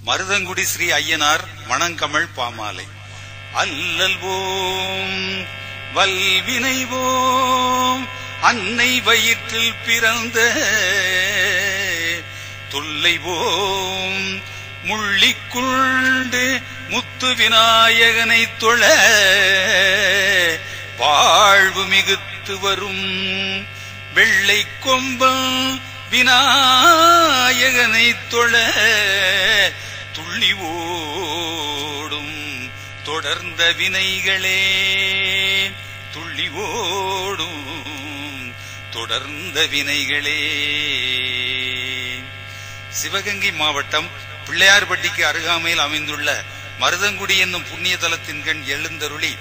மருதங்குடி ஸ்ரீ ஐயனார் மணங்கமழ் பாமாலை. அல்லல்வோம் வல்வினைவோம் அன்னை வயிற்றில் பிறந்த தொல்லைவோம் முள்ளிக்குண்டு முத்து விநாயகனை தொழ வாழ்வு மிகுத்து வரும் வெள்ளை கொம்பம் விநாயகனை தொழ துள்ளி ஓடும் தொடர்ந்த வினைகளே துள்ளி ஓடும் தொடர்ந்த வினைகளே. சிவகங்கை மாவட்டம் பிள்ளையார்பட்டிக்கு அருகாமையில் அமைந்துள்ள மருதங்குடி என்னும் புண்ணிய தலத்தின் கண் எழுந்தருளி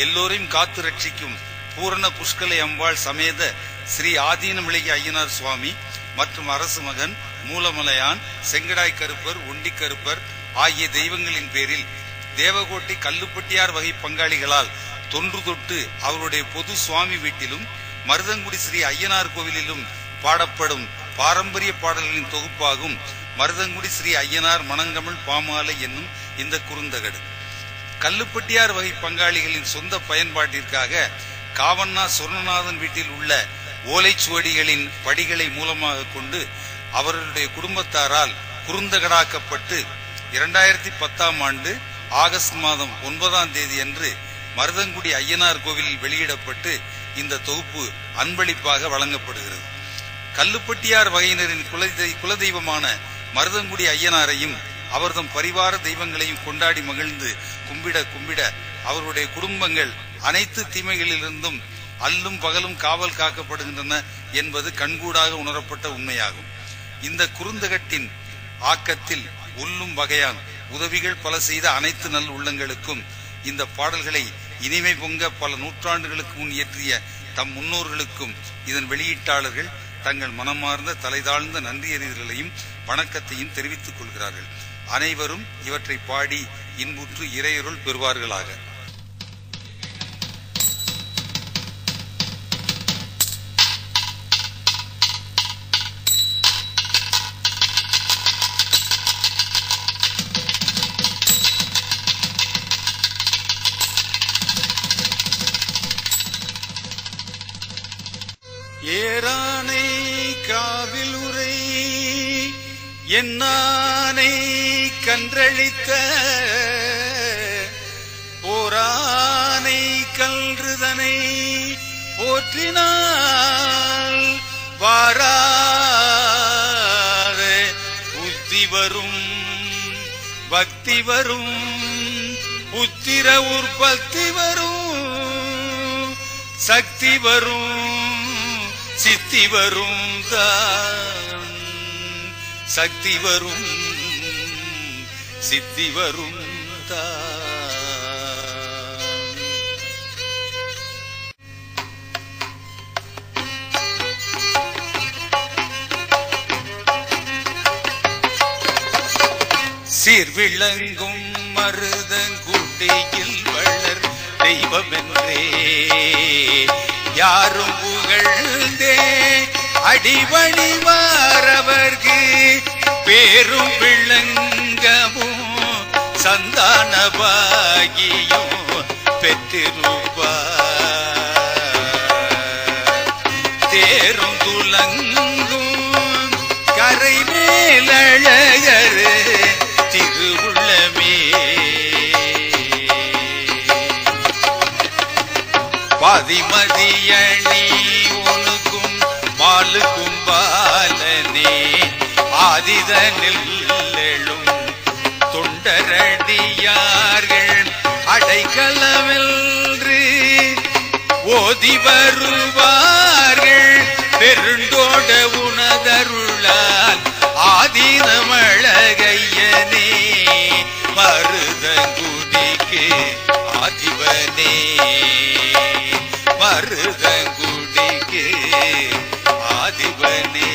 எல்லோரையும் காத்து ரட்சிக்கும் பூரண புஷ்கலை அம்பாள் சமேத ஸ்ரீ ஆதீனமிளகி ஐயனார் சுவாமி மற்றும் அரசு மகன் மூலமலையான் செங்கடாய் கருப்பர் ஒண்டி கருப்பர் ஆகிய தெய்வங்களின் பேரில் தேவகோட்டை கல்லுப்பட்டியார் வகை பங்காளிகளால் தொன்று தொட்டு அவருடைய பொது சுவாமி வீட்டிலும் மருதங்குடி ஸ்ரீ ஐயனார் கோவிலிலும் பாடப்படும் பாரம்பரிய பாடல்களின் தொகுப்பாகும் மருதங்குடி ஸ்ரீ ஐயனார் மணங்கமழ் பாமாலை என்னும் இந்த குறுந்தகடு. கல்லுப்பட்டியார் வகை பங்காளிகளின் சொந்த பயன்பாட்டிற்காக காவண்ணா சொர்ணநாதன் வீட்டில் உள்ள ஓலைச்சுவடிகளின் படிகளை மூலமாக கொண்டு அவர்களுடைய குடும்பத்தாரால் குறுந்தகடாக்கப்பட்டு 2010 ஆண்டு ஆகஸ்ட் மாதம் 9ஆம் தேதி அன்று மருதங்குடி ஐயனார் கோவிலில் வெளியிடப்பட்டு இந்த தொகுப்பு அன்பளிப்பாக வழங்கப்படுகிறது. கல்லுப்பட்டியார் வகையினரின் குலதெய்வமான மருதங்குடி ஐயனாரையும் அவர்தம் பரிவார தெய்வங்களையும் கொண்டாடி மகிழ்ந்து கும்பிட கும்பிட அவருடைய குடும்பங்கள் அனைத்து தீமைகளிலிருந்தும் அல்லும் பகலும் காவல் காக்கப்படுகின்றன என்பது கண்கூடாக உணரப்பட்ட உண்மையாகும். இந்த குறுந்தகட்டின் ஆக்கத்தில் உள்ளும் வகையான் உதவிகள் பல செய்த அனைத்து நல் உள்ளங்களுக்கும் இந்த பாடல்களை இனிமை பொங்க பல நூற்றாண்டுகளுக்கு முன் இயற்றிய தம் முன்னோர்களுக்கும் இதன் வெளியீட்டாளர்கள் தங்கள் மனமார்ந்த தலைதாழ்ந்த நன்றியறிதல்களையும் வணக்கத்தையும் தெரிவித்துக் கொள்கிறார்கள். அனைவரும் இவற்றை பாடி இன்புற்று இறையருள் பெறுவார்களாக. ஏரானை காவில் உரை என்னானை கன்றழித்த போரானை கல்றுதனை போற்றினால் வாராத புத்தி வரும் பக்தி வரும் புத்திர உற்பத்தி வரும் சக்தி வரும் சித்தி வரும் தான் சக்தி வரும் சித்தி வரும் தான். சீர்விளங்கும் மருதங்குடியில் வளர் தெய்வமென்றே யாரும் புகழ்ந்தே அடிபணிவாரவர்க்கு பேரும் விளங்கமும் சந்தான பாகியும் பெற்றிருப்பார். தேரும் துலங்கும் கரை மேலழகர் திருவுள்ளமே பாதிமதியணி உனக்கும் மாலுக்கும் பாலனே ஆதிதனில் எழும் தொண்டரடியார்கள் அடைக்கலமென்று ஓதி வருவார்கள் பெருண்டோட உணதருளால் ஆதீனமழகையனே மருதங்குடிக்கு ஆதிவனே மருதங்குடிக்கு ஆதிவனே.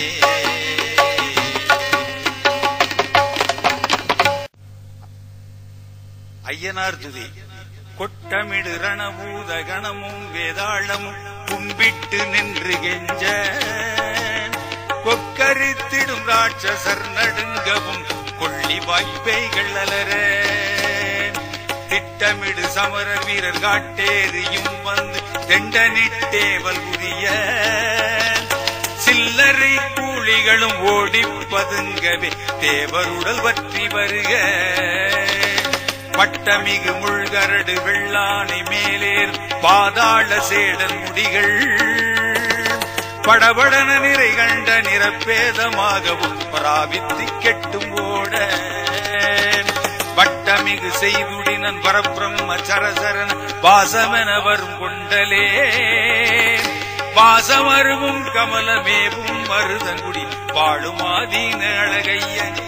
ஐயனார் துதி. கொட்டமிடு ரணபூத கணமும் வேதாளமும் கும்பிட்டு நின்று கெஞ்ச கொக்கரித்திடும் ராட்சசர் நடுங்கவும் கொள்ளி வாய்ப்பைகள் அலர திட்டமிடு சமரர் வீரர் காட்டேறியும் வந்து தெண்டனிட்டேவல் புரிய சில்லறை கூலிகளும் ஓடி பதுங்கவே தேவருடல் பற்றி வருக பட்டமிகு முள்கரடு வெள்ளானை மேலேர் பாதாள சேடல் முடிகள் படபடன நிறை கண்ட நிறப்பேதமாகவும் பராவித்து கெட்டும் ஓட வட்டமிகு செய்துடினன் பரபிரம்ம சரசரன் வாசமென வரும் கொண்டலே வாசமருவும் கமலமேவும் மருதங்குடி பாழுமாதீன அழகையனே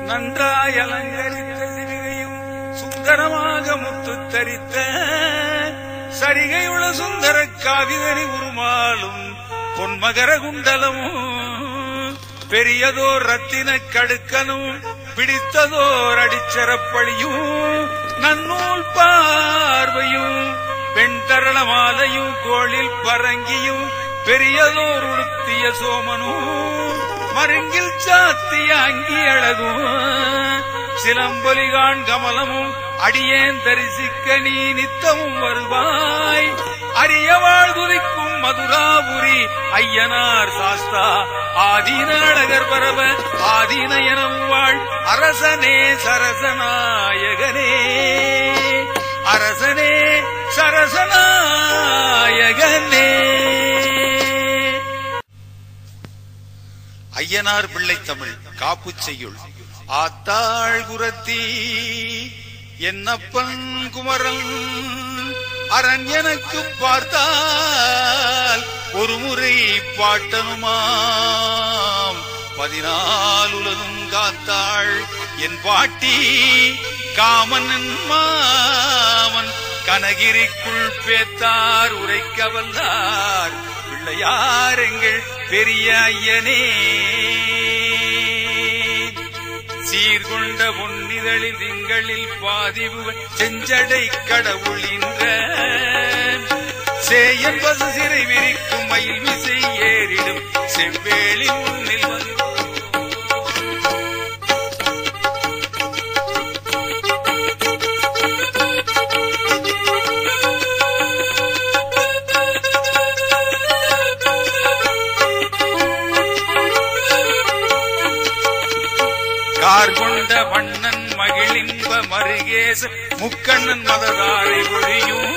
நன்றாய் அலங்கரித்த சிறுகையும் சுந்தரமாக முத்து தரித்த சரிகையுள்ள சுந்தர காவிதனி உருமாலும் பொன்மகர குண்டலமும் பெரியதோர் ரத்தின கடுக்கனும் பிடித்ததோர் அடிச்சரப்படியும் நன்னூல் பார்வையும் பெண் தரள மாலையும் கோளில் பரங்கியும் பெரியதோர் உடுத்திய சோமனும் மருங்கில் சாத்திய அங்கி அழகும் சிலம்பொலிகான் கமலமும் அடியேன் தரிசிக்க நீ நித்தமும் வருவாய் அரியவாழ் துதிக்கும் மதுராபுரி ஐயனார் சாஸ்தா ஆதீன அழகர் பரவ ஆதீன எனும் வாழ் அரசனே சரசநாயகனே அரசனே சரசநாயகனே. ஐயனார் பிள்ளை தமிழ் காப்பு செய்யுள். ஆத்தாள் குரத்தி என்னப்பன் குமரன் அரண் எனக்கு பார்த்தால் ஒரு முறை பாட்டனுமாம் 14 உலகும் காத்தாள் என் பாட்டி காமன் மாமன் கனகிரிக்குள் பேத்தார் உரைக்க வல்லார் பிள்ளையார் எங்கள் பெரிய ஐயனே. சீர்கொண்ட பொன்னிதழில் திங்களில் பாதிவு செஞ்சடை கடவுளின்ற சேயன் பசு சிறை விரிக்கும் மயில் மிசை ஏறிடும் செவ்வேளி முன்னில் வந்து கார்கொண்ட வண்ணன் மகிழின்ப மருகேச முக்கண்ணன் மததாரை ஒழியும்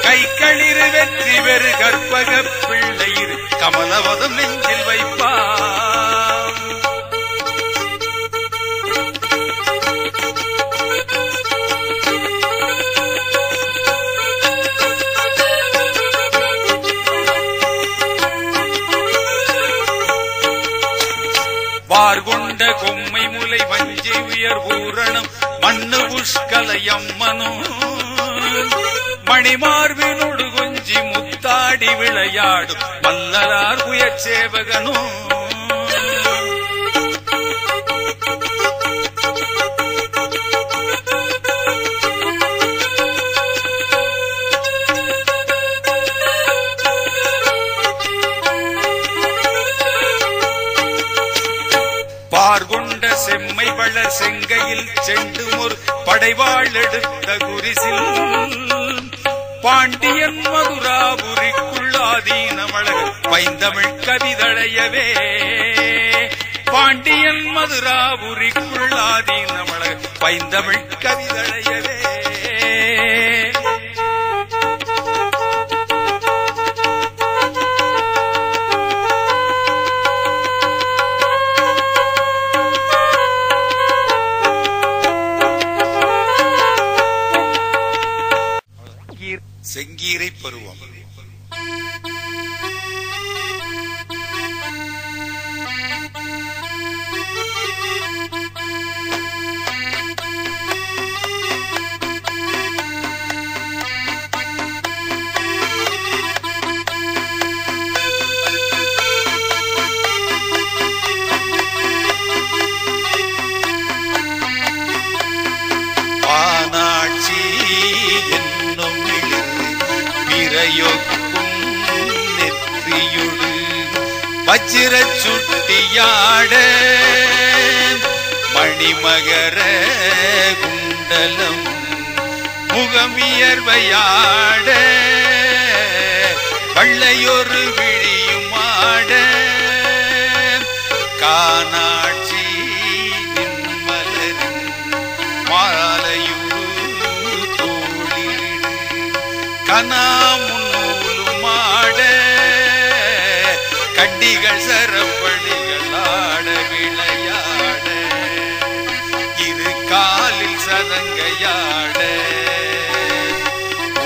கைக்களிறு வெற்றி பெரு கற்பக பிள்ளையிரு கமலவதம் நெஞ்சில் வைப்பார். பார்கொண்ட கொம்மை முலை வஞ்சி உயர் பூரணம் மண்ணு புஷ்கலையம்மனும் மணிமார்பினோடு கொஞ்சி முத்தாடி விளையாடும் மல்லலார் புயச்சேவகனும் பார்கொண்ட செம்மை வளர் செங்கையில் செண்டு ஒரு படைவாள் எடுத்த குரிசில் பாண்டியன் மதுராபுரிக்குள்ளாதீனமழக பைந்தமிழ் கவிதழையவே பாண்டியன் மதுராபுரிக்குள்ளாதீனமழக பைந்தமிழ் கவிதழையவே. செங்கீரை பருவம். வஜ்ர சுட்டியாட மணிமகர குண்டலம் முகமியர்வையாட வள்ளையொரு விழியுமாட காணாட்சி நின்மலரின் மாலையுரு தோளிடு கனாமுன்னூலுமாட கண்டிகள் சரப்பணிகள் ஆட விளையாட இரு காலில் சதங்கையாட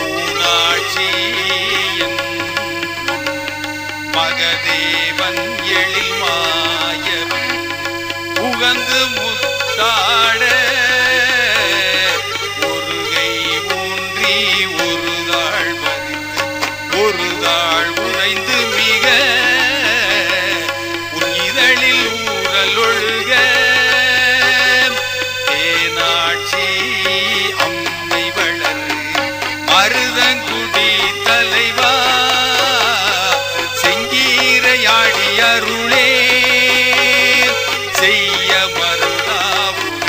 ஊனாட்சி மகதேவன் எழில் மாயவன் உகந்து முத்தாட ஒரு கை ஊன்றி ஒரு தாள் மதித்து ஒரு தாள் உறைந்து மிக உன் இதழில் ஊரல் ஒழுக தேனாட்சி அம்மை வளர் மருதங்குடி தலைவா அருளே செய்ய மருதாவுதில்லையன்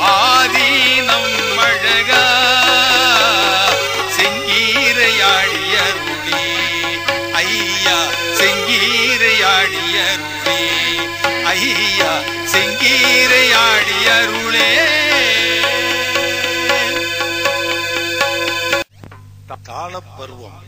ஆதீனம் அழகா செங்கீரையாடியருளே ஐயா செங்கீரையாடியருளே ஐயா செங்கீரையாடியருளே. தாளப்பருவம்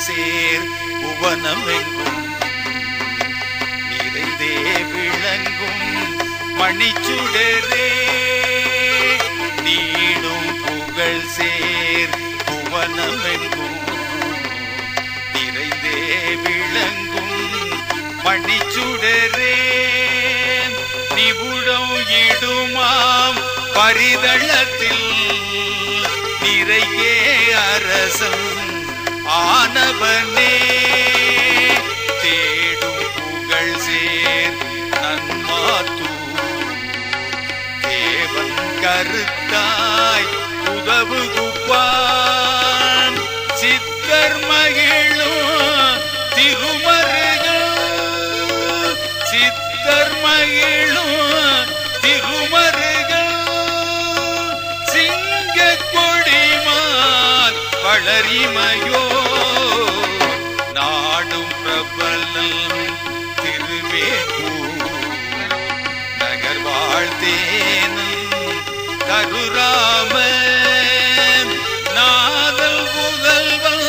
சேர் புவனமெங்கும் நிறைந்தே விளங்கும் மணிச்சுடரே நீடும் புகழ் சேர் புவனமெங்கும் நிறைந்தே விளங்கும் மணிச்சுடரே நிபுடம் இடுமாம் பரிதளத்தில் நிறையே அரசன் ஆனவனே தேடும் புகழ் சேர் நன்மாத்தூ தேவன் கருத்தாய் உதவு குப்பான் சித்தர் மகிழும் திருமருகள் சித்தர் மகிழும் திருமருகள் சிங்க கொடிமான் வளரிமையோ நாடும் பிரபலம் திருவேட்டூர் நகர் வாழ்த்தேனும் கருராம நாதல் புதல்வன்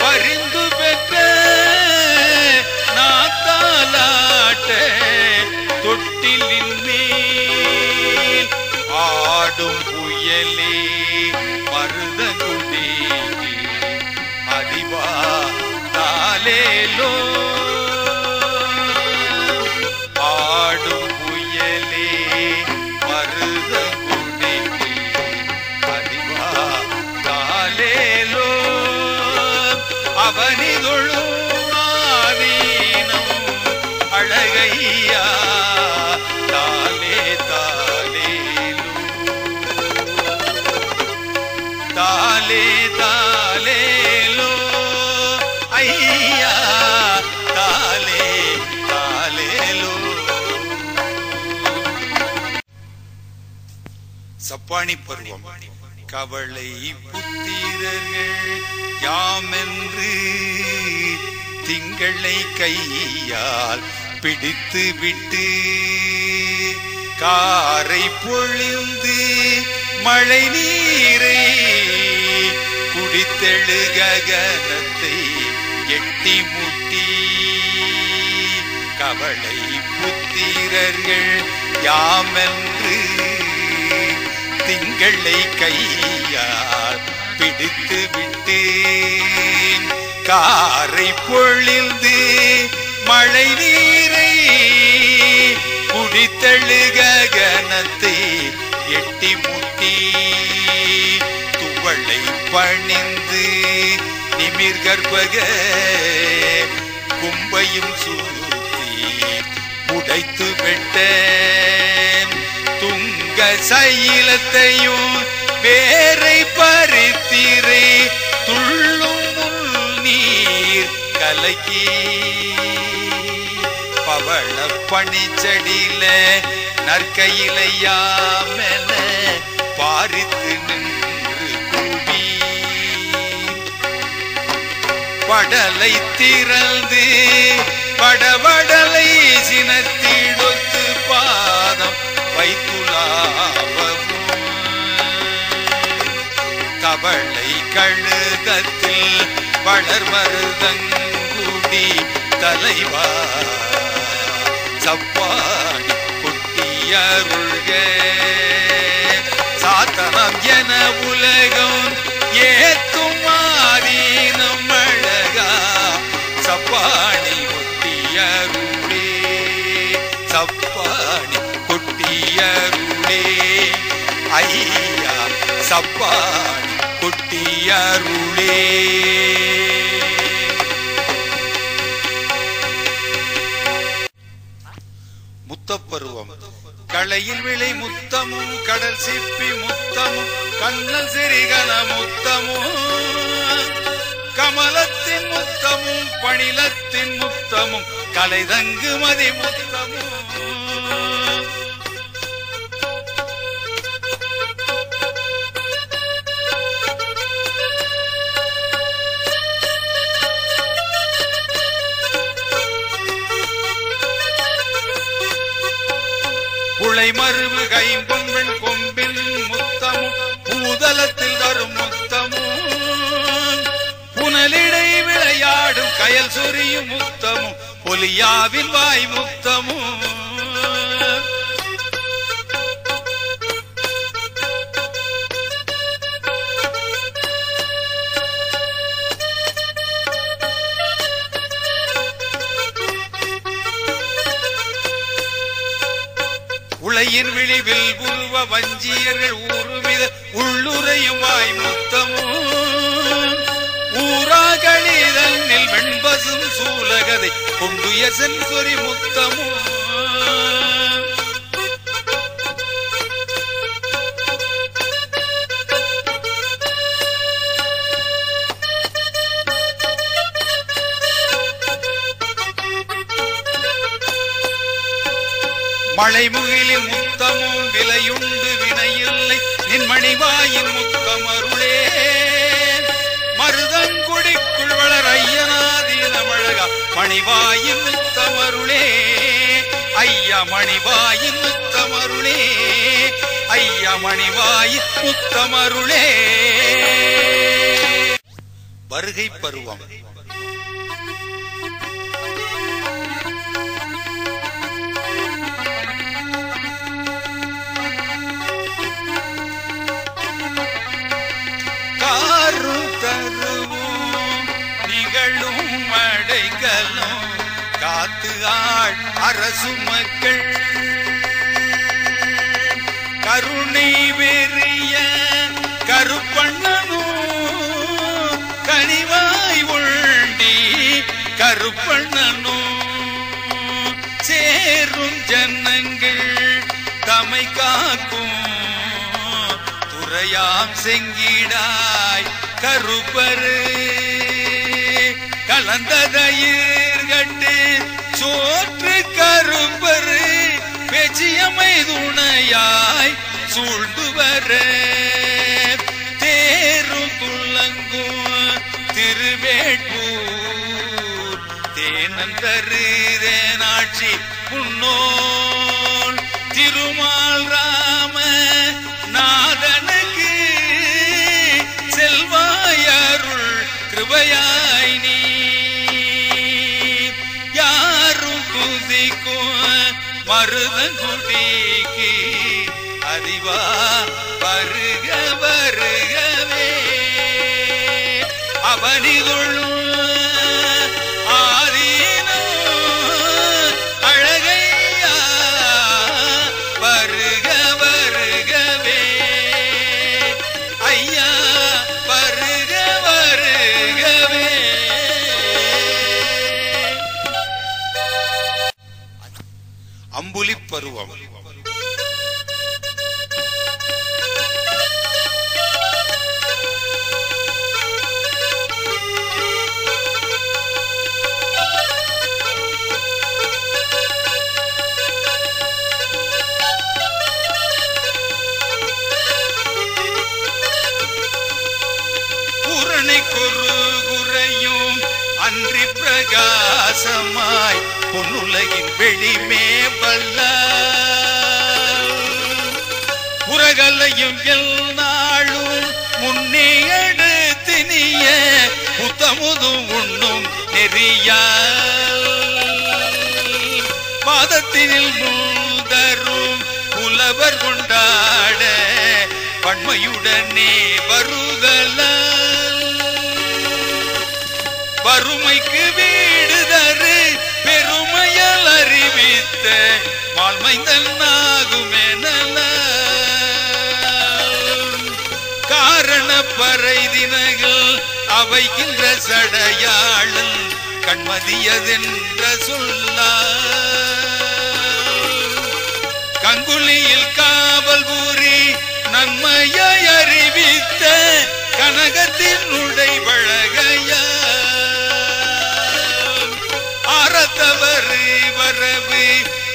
பரிந்து பெற்ற நாத்தாலாட்ட தொட்டிலின் மேல் ஆடும் புயலே மருதங்குடி அதிவா தாலேலோ ஆடும் புயலே மருதங்குடி அதிவா தாலேலோ அவனிதொழும் ஆதீனம் அழகையா தாலே தாலேலோ தாலே தாலேலோ ஐயா தாலே தாலேலோ. சப்பாணி பருவம் கவளை புத்திரர்கள் யாமென்று திங்களை கையால் பிடித்து விட்டு காரை பொழிந்து மழை நீரை குடித்தெழு ககனத்தை எட்டி முட்டி கவளை புத்திரர்கள் யாமென்று திங்களை கையால் பிடித்து விட்டு காரை பொழிந்து மழை நீரை கற்பக கும்பையும் சூத்தி உடைத்து விட்ட துங்க சைலத்தையும் வேரை பறித்திரை துள்ளும் நீர் கலக்கி பவள பனிச்சடியில நற்கையிலையாமென பாரித்து நின்று கூவி படலை திறந்து படவடலை சினத்திடொத்து பாதம் வைத்துலாவும் கவளை கழுதத்தில் வளர்மருதங்குடி தலைவா சப்பாடி கொட்டியருள்க சாத்தனம் என உலகம் ஏத்தும் ஆதீனம் அழகா சப்பாடி கொட்டியருளே சப்பாடி கொட்டியருளே ஐயா சப்பாடி கொட்டியருளே. முத்தப்பருவம் களையில் விளை முத்தமும் கடல் சிப்பி முத்தமும் கண்ணல் சிறிகன முத்தமும் கமலத்தின் முத்தமும் பணிலத்தின் முத்தமும் கலைதங்கு மதி முத்தமும் புளை மருவு கைம்பொன் கொம்பின் முத்தமும் பூதலத்தில் வரும் முத்தமும் புனலிடை விளையாடும் கயல் சொரியும் முத்தமும் பொலியாவின் வாய் முத்தமும் உளையின் விழிவில் உருவ வஞ்சியர்கள் ஊருமித உள்ளுரையும் வாய் முத்தமும் ஊராகளிதனில் வெண்பசும் சூலகதை கொண்டுய சென்சொரி முத்தமும் மழைமுகிலின் முத்தமும் விலையுண்டு வினையில்லை நின் மணிவாயின் முத்தமருளே மருதங்குடிக்குள் வளர் ஐயனாதீனமழகா மணிவாயின் முத்தமருளே ஐயா மணிவாயின் முத்தமருளே ஐயா மணிவாயின் முத்தமருளே. வருகை பருவம் காத்து ஆள் அரசு மக்கள் கருணை வெறிய கருப்பண்ணனும் கனிவாய் உள்டி கருப்பண்ணனும் சேரும் ஜன்னங்கள் தமை காக்கும் துறையாம் செங்கிடாய் கருப்பரு கலந்ததயிர்கட்டு சோற்று கருப்பரு பேச்சியமை துணையாய் சூழ்ந்து வர தேரும் துள்ளங்கும் திருவேட்பூர் தேனந்தருதேனாட்சி முன்னோல் திருமால் ராம நாதனுக்கு செல்வாயருள் கிருபையாய் நீ மருதங்குடிக்கு அறிவா வருக வருகவே அவனிதுள்ளும் ஆதீனம் அழகையா வருக வருகவே ஐயா வருக வருகவே. அம்புலி பருவம். குறையும் அன்றி பிரகாசமாய் பொன்னுலகின் வெளிமே வல்ல புறகலையும் எல்நாளும் முன்னே எடுத்தினிய புத்தமுதும் உண்ணும் நெறியா பாதத்தினில் மூதரும் புலவர் கொண்டாட பன்மையுடனே வருதல வறுமைக்கு வீடு தரு பெருமையால் அறிவித்த மால்மைந்தனாகுமென காரண பறைதினகள் அவைகின்ற சடையாளன் கண்மதியதென்ற சொல்ல கங்குலியில் காவல் பூரி நன்மையை அறிவித்த கனகத்தின் உடை பழகைய ஆரத்தவரு வரவு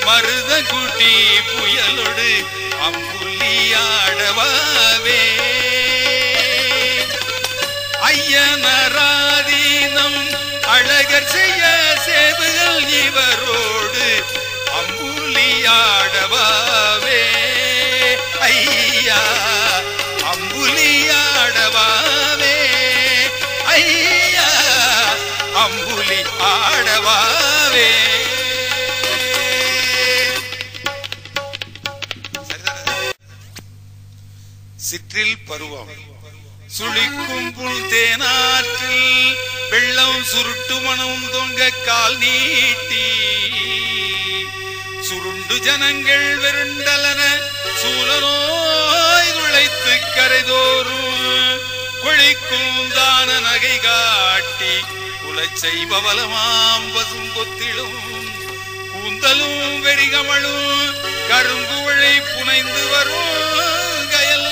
மருதங்குடி புயலோடு அம்புலியாடவாவே ஐயனராதீனம் அழகர் செய்ய சேவுகள் இவரோடு அம்புலியாடவாவே ஐயா அம்புலியாடவாவே ஐயா அம்புலி ஆடவாவே. சிற்றில் பருவம். சுழிக்கும் புல் தேனாற்றில் வெள்ளம் சுருட்டு மனம் தொங்க கால் நீட்டி சுருண்டு ஜனங்கள் வெருண்டலன சூழலோய் உழைத்து கரைதோறும் கொழிக்கும் தான நகை காட்டி குலச்சை பவலமாம் பசும் கொத்திலும் கூந்தலும் வெறிகமழும் கருங்குவழை புனைந்து வரும் கயல்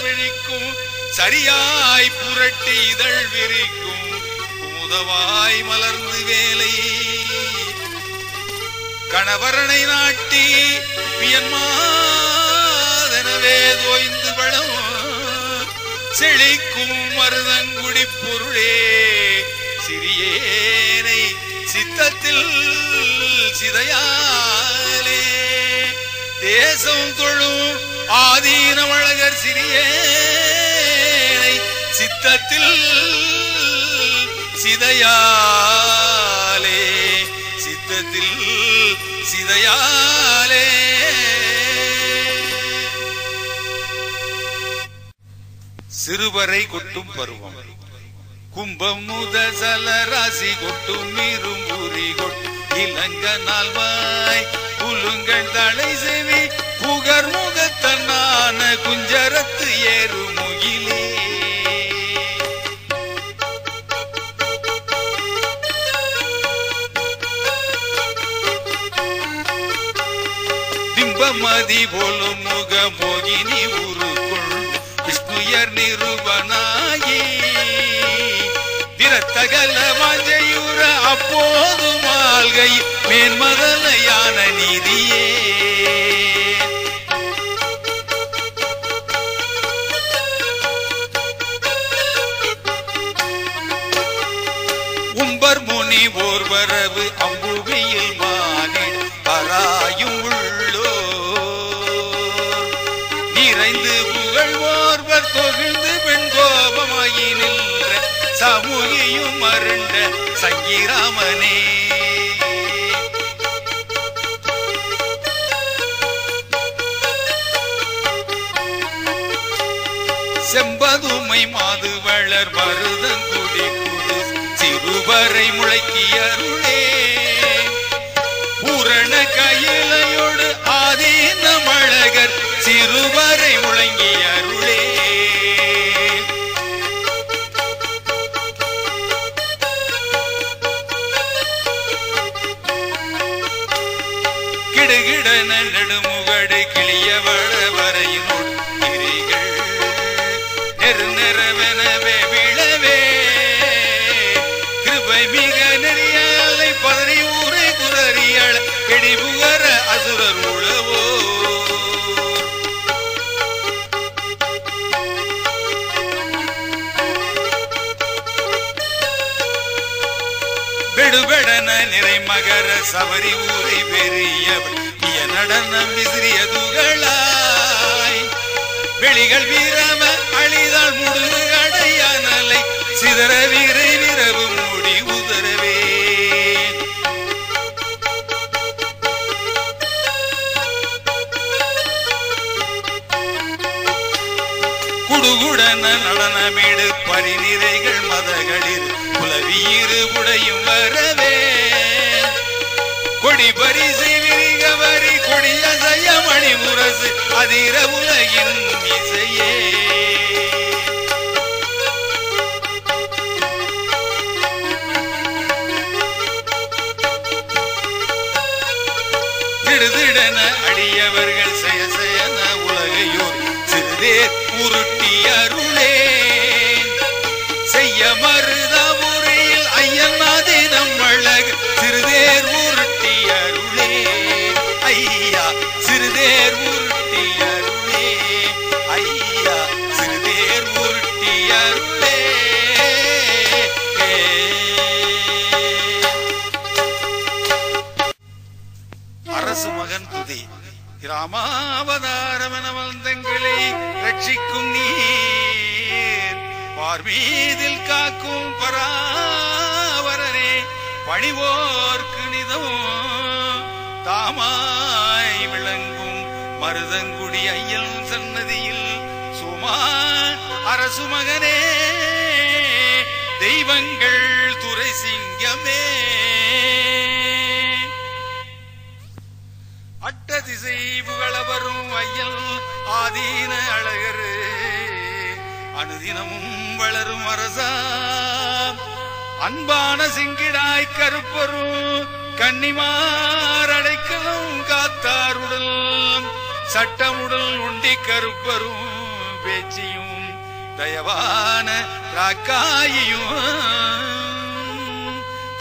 விழிக்கும் சரியாய் புரட்டி இதழ் விரிக்கும் குமுதவாய் மலர்ந்து வேலை கணவரனை நாட்டி பியன்மாதனவே தோய்ந்து வளம் செழிக்கும் மருதங்குடி பொருளே சிறியேனை சித்தத்தில் சிதையாலே தேசம் தொழும் ஆதீனமழகர் சிறியேனை சித்தத்தில் சிதையாலே சித்தத்தில் சிதையாலே. சிறுவரை கொட்டும் பருவம். கும்பம் முதல ராசி கொட்டும் இரும்புரி கொட்டு இளங்க நாள்வாய் புலுங்கள் தலை செவி புகர் முகத்தன்னான குஞ்சரத்து ஏறு முகிலே மதி போலும் முக மோகினி உருக்குள் விஷ்ணுயர் நிருபனாயி திரத்தகல மஞ்சையுற அப்போது மால்கை மேன்மதலையான நீதியே உம்பர் முனி ஓர் வரவு அம்புவியில் மானிட பராயும் நிறைந்து புகழ்வோர்வர் தொகிழ்ந்து பெண் கோபமாயி நின்ற சமூகியும் மருண்ட சங்கிராமனே செம்பதுமை மாது வளர் மருதங்குடி குடு சிறுவரை முளைக்கியருளே பூரண கையிலையோடு ஆதீனமழகர் சிறுவரை முழங்கி அருளே கிடுகிடன நெடுமுகடு கிளியவள வரையினோடு கிரிகள் நெருநெறவெனவே விழவே கிருபை மிக நெறியாலை பதறி ஊரை குரறியள கெடிபுகர அசுரர் உழவோ பெடுபெடன நிறை மகர சபரி ஊரை பெரியவள் நடனம் விசிறியதுகளாய் வெளிகள் வீரம அழிதால் முடு அடையானலை சிதற வீரை விரவு மூடி உதரவே குடுகுடன நடனமீடு பரிநிறைகள் மதகளில் புலவீறு உடையும் வரவே கொடி பரிசை விரிகவரி கொடிய செய்ய மணி முரசு அதிர உலகின் இசையே திடுதிடன அடியவர்கள் செயன உலகையோர் சிறுதேர் உருட்டி அருளே செய்ய மருத முறையில் ஐயனாதே நம்மழக சிறுதேர் உருட்டி அருளே ஐயா சிறுதேர் உருட்டி அருளே ஐயா சிறுதேர் உருட்டி அருளே அரசு மகன் துதி ராமாவதாரமென வந்தங்களை ரட்சிக்கும் நீர் பார்மீதில் காக்கும் பராவரனே பணிவோர்க்கு நிதமும் தாமாய் விளங்கும் மருதங்குடி ஐயன் சன்னதியில் சுமா அரசு மகனே தெய்வங்கள் துறை சிங்கமே அட்ட திசை புகழ வரும் ஐயல் ஆதீன அழகரு அனுதினமும் வளரும் அரசா அன்பான சிங்கிடாய் கருப்பரும் கன்னிமாரடைக்கலும் காத்தாருடல் சட்டமுடல் உண்டி கருப்பரும் பேச்சியும் தயவான ராக்காயும்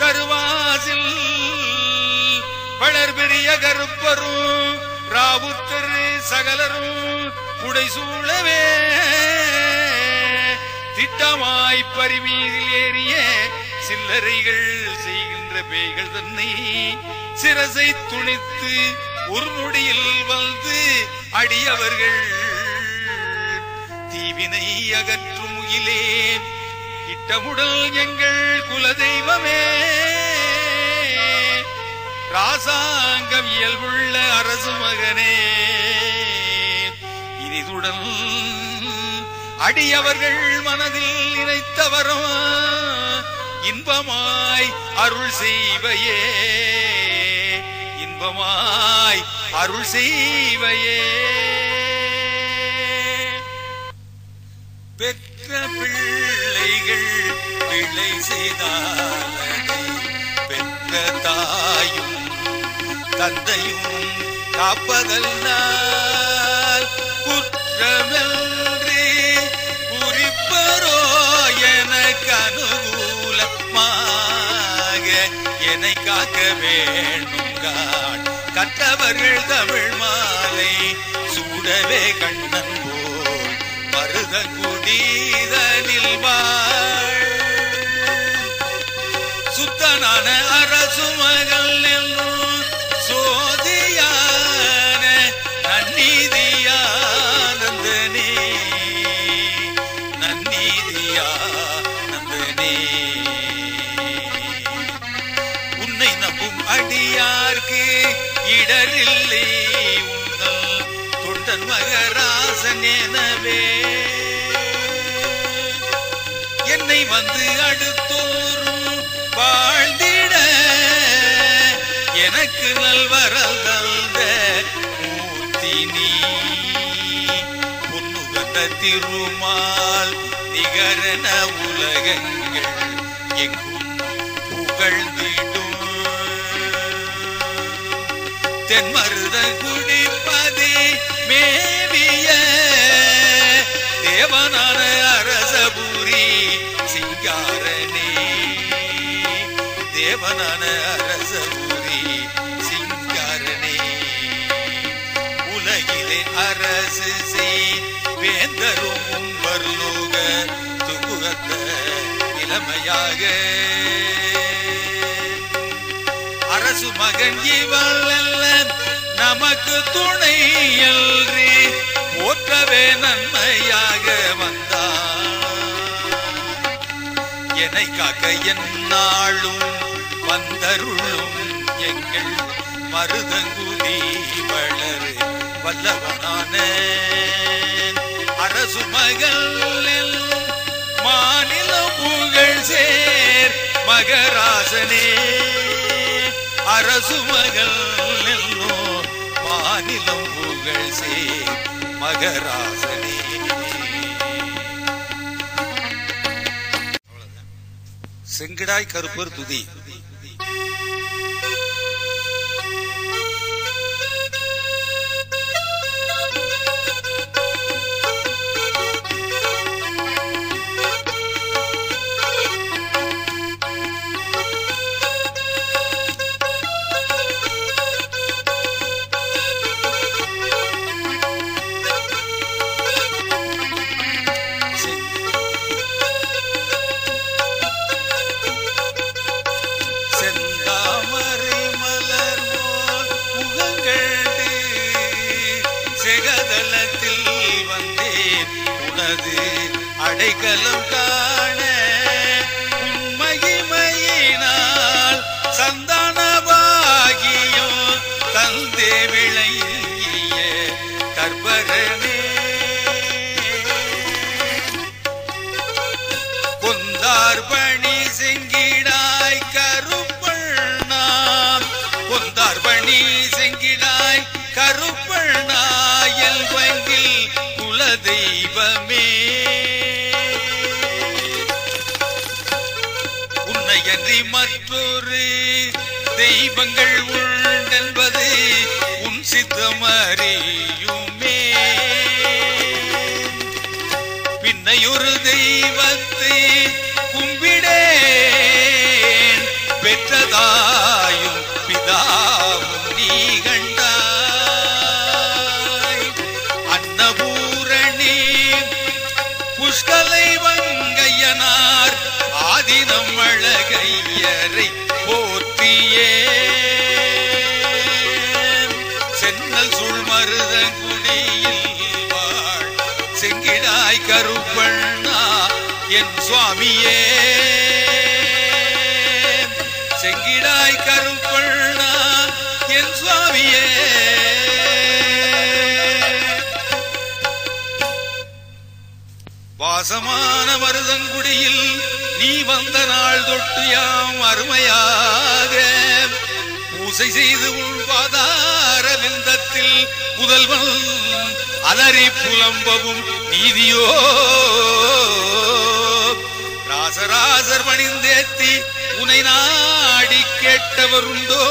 தருவாசில் வளர் பெரிய கருப்பரும் ராவுத்தரு சகலரும் குடை சூழவே திட்டமாய் பரிமீதில் ஏறிய சில்லறைகள் செய்கின்ற பேய்கள் தன்னை சிரசை துணித்து ஒரு நொடியில் வந்து அடியவர்கள் தீவினை அகற்றும் முகிலே இட்டமுடல் எங்கள் குலதெய்வமே ராசாங்கம் இயல்புள்ள அரசு மகனே இனிதுடன் அடியவர்கள் மனதில் நினைத்தவரும் இன்பமாய் அருள் செய்வையே இன்பமாய் அருள் செய்வையே பெற்ற பிள்ளைகள் பிள்ளை செய்தால் பெற்ற தாயும் தந்தையும் காப்பதல்லால் குற்றமென்று குறிப்பரோ எனக்கு அனுகூலமாக என்னை காக்க வேண்டுங்கான் கற்றவர்கள் தமிழ் மாலை சூடவே கண்ணன் போல் மருதங்குடிதனில் வாழ் சுத்தனான அரசு மகள் என்னும் சோதியான நன்னீதியானந்தனே நன்னீதியானந்தனே உன்னை நம்பும் அடியார்க்கு இடரில்லை உங்கள் தொண்டன் மகராசன் எனவே என்னை வந்து அடுத்தோறும் வாழ்ந்திட எனக்கு நல்வரல் தந்த மூர்த்தி நீ பொன்னுகந்த திருமால் நிகரன உலகங்கள் எங்கும் புகழ்ந்திடும் தென்மருத குடிப்பதி மேவிய தேவனான அரசபுரி சிங்காரனே, தேவனான அரசபுரி சிங்காரனே. உலகிலே அரசு செய் வேந்தரும் உம்பர்லோக துகுகத்த இளமையாக அரசு மகன் இவள் நமக்கு துணை அல்றி போற்றவே நன்மையாக வந்தார். என்னை காக்க என்னாலும் வந்தருளும் எங்கள் மருதங்குடி வளர் வல்லவனான அரசு மகள் மாநிலம் புகழ் சேர் மகராசனே, அரசு மகள் மாநிலம் புகழ் சேர் மகராசனே. செங்கிடாய் கருப்பர் துதி. அடைக்கலம் காண உன்மகிமையினால் சந்தான பாகியம் தந்தே விளங்கிய கர்ப்பரனே. கொந்தார் பணி செங்கிடாய் கருப்பண்ணாம், கொந்தார் பணி செங்கிடாய் கருப்பண்ணாயல் வங்கில் குலதெய்வமே. உன்னையன்றி மற்றொரு தெய்வங்கள் உண்டென்பது உன் சித்தமறியுமே. பின்னையொரு தெய்வத்தை கும்பிடேன் பெற்றதாயும் பிதாவும் நீ கண்டாய். அன்னபூரணி புஷ்கலை வங்கையனார் ஆதினம் அழகையரை போற்றியே. சென்னல் சூழ் மருதங்குடியில் வாழ் செங்கிடாய் கருப்பண்ணா என் சுவாமியே, செங்கிடாய் கருப்பண்ணா என் சுவாமியே. வாசமான மருதங்குடியில் நீ வந்த நாள் தொட்டு யாம் அருமையாக பூசை செய்து உள் பாதார விந்தத்தில் புதல்வன் அலறி புலம்பவும் நீதியோ. ராசராசர் பணிந்தேத்தி உனை நாடி கேட்டவருண்டோ.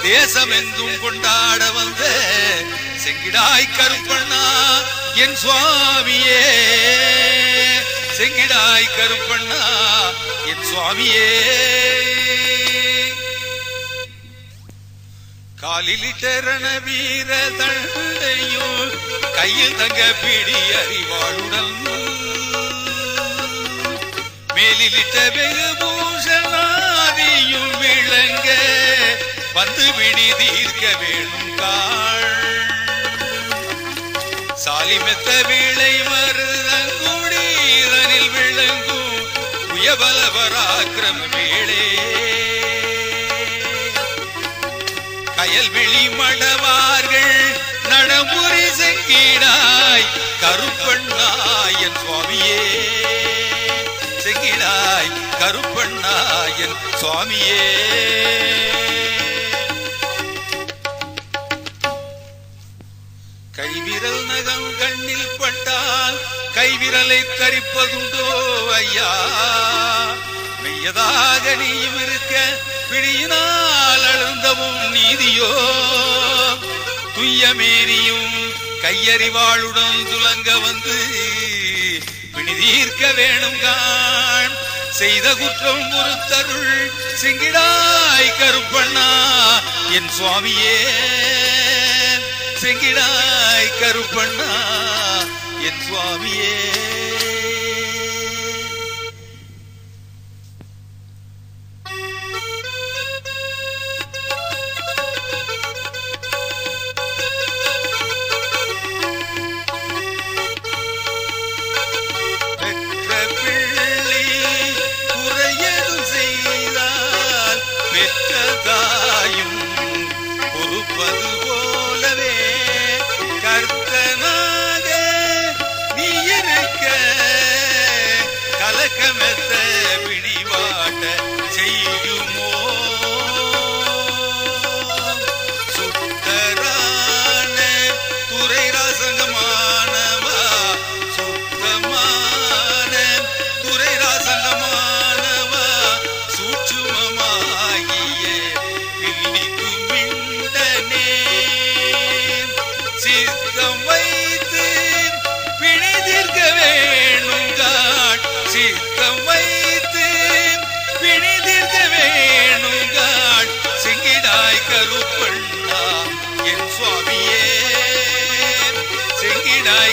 தேசமெங்கும் கொண்டாட வந்த செங்கிடாய் கருப்பண்ணா என் சுவாமியே, செங்கிடாய் கருப்பண்ணா என் சுவாமியே. காலிலிட்ட ரண வீர தண்டையும் கையில் தங்க பிடி அறிவாளுடன் மேலிலிட்ட வெகு பூஷணாதியும் விளங்க வந்து விடி தீர்க்க வேணும் காள். சாலிமெத்த வீளை மருதங்குடிதனில் விளங்கும் உயபல பராக்கிரம வேளே. கயல் வெளி மடவார்கள் நடமுறை செங்கிடாய் கருப்பண்ணாயன் சுவாமியே, செங்கிடாய் கருப்பண்ணாயன் சுவாமியே. கைவிரல் நகம் கண்ணில் பட்டால் கைவிரலை தரிப்பதுண்டோ ஐயா. மெய்யதாக நீயும் இருக்க பிணியினால் அழுந்தவும் நீதியோ துய்யமேனியும் கையறிவாளுடன் துலங்க வந்து பிணி தீர்க்க வேணும் காண் செய்த குற்றம் பொறுத்தருள் செங்கிடாய் கருப்பண்ணா என் சுவாமியே செங்கிடாய் கருப்பண்ணா என் சுவாமியே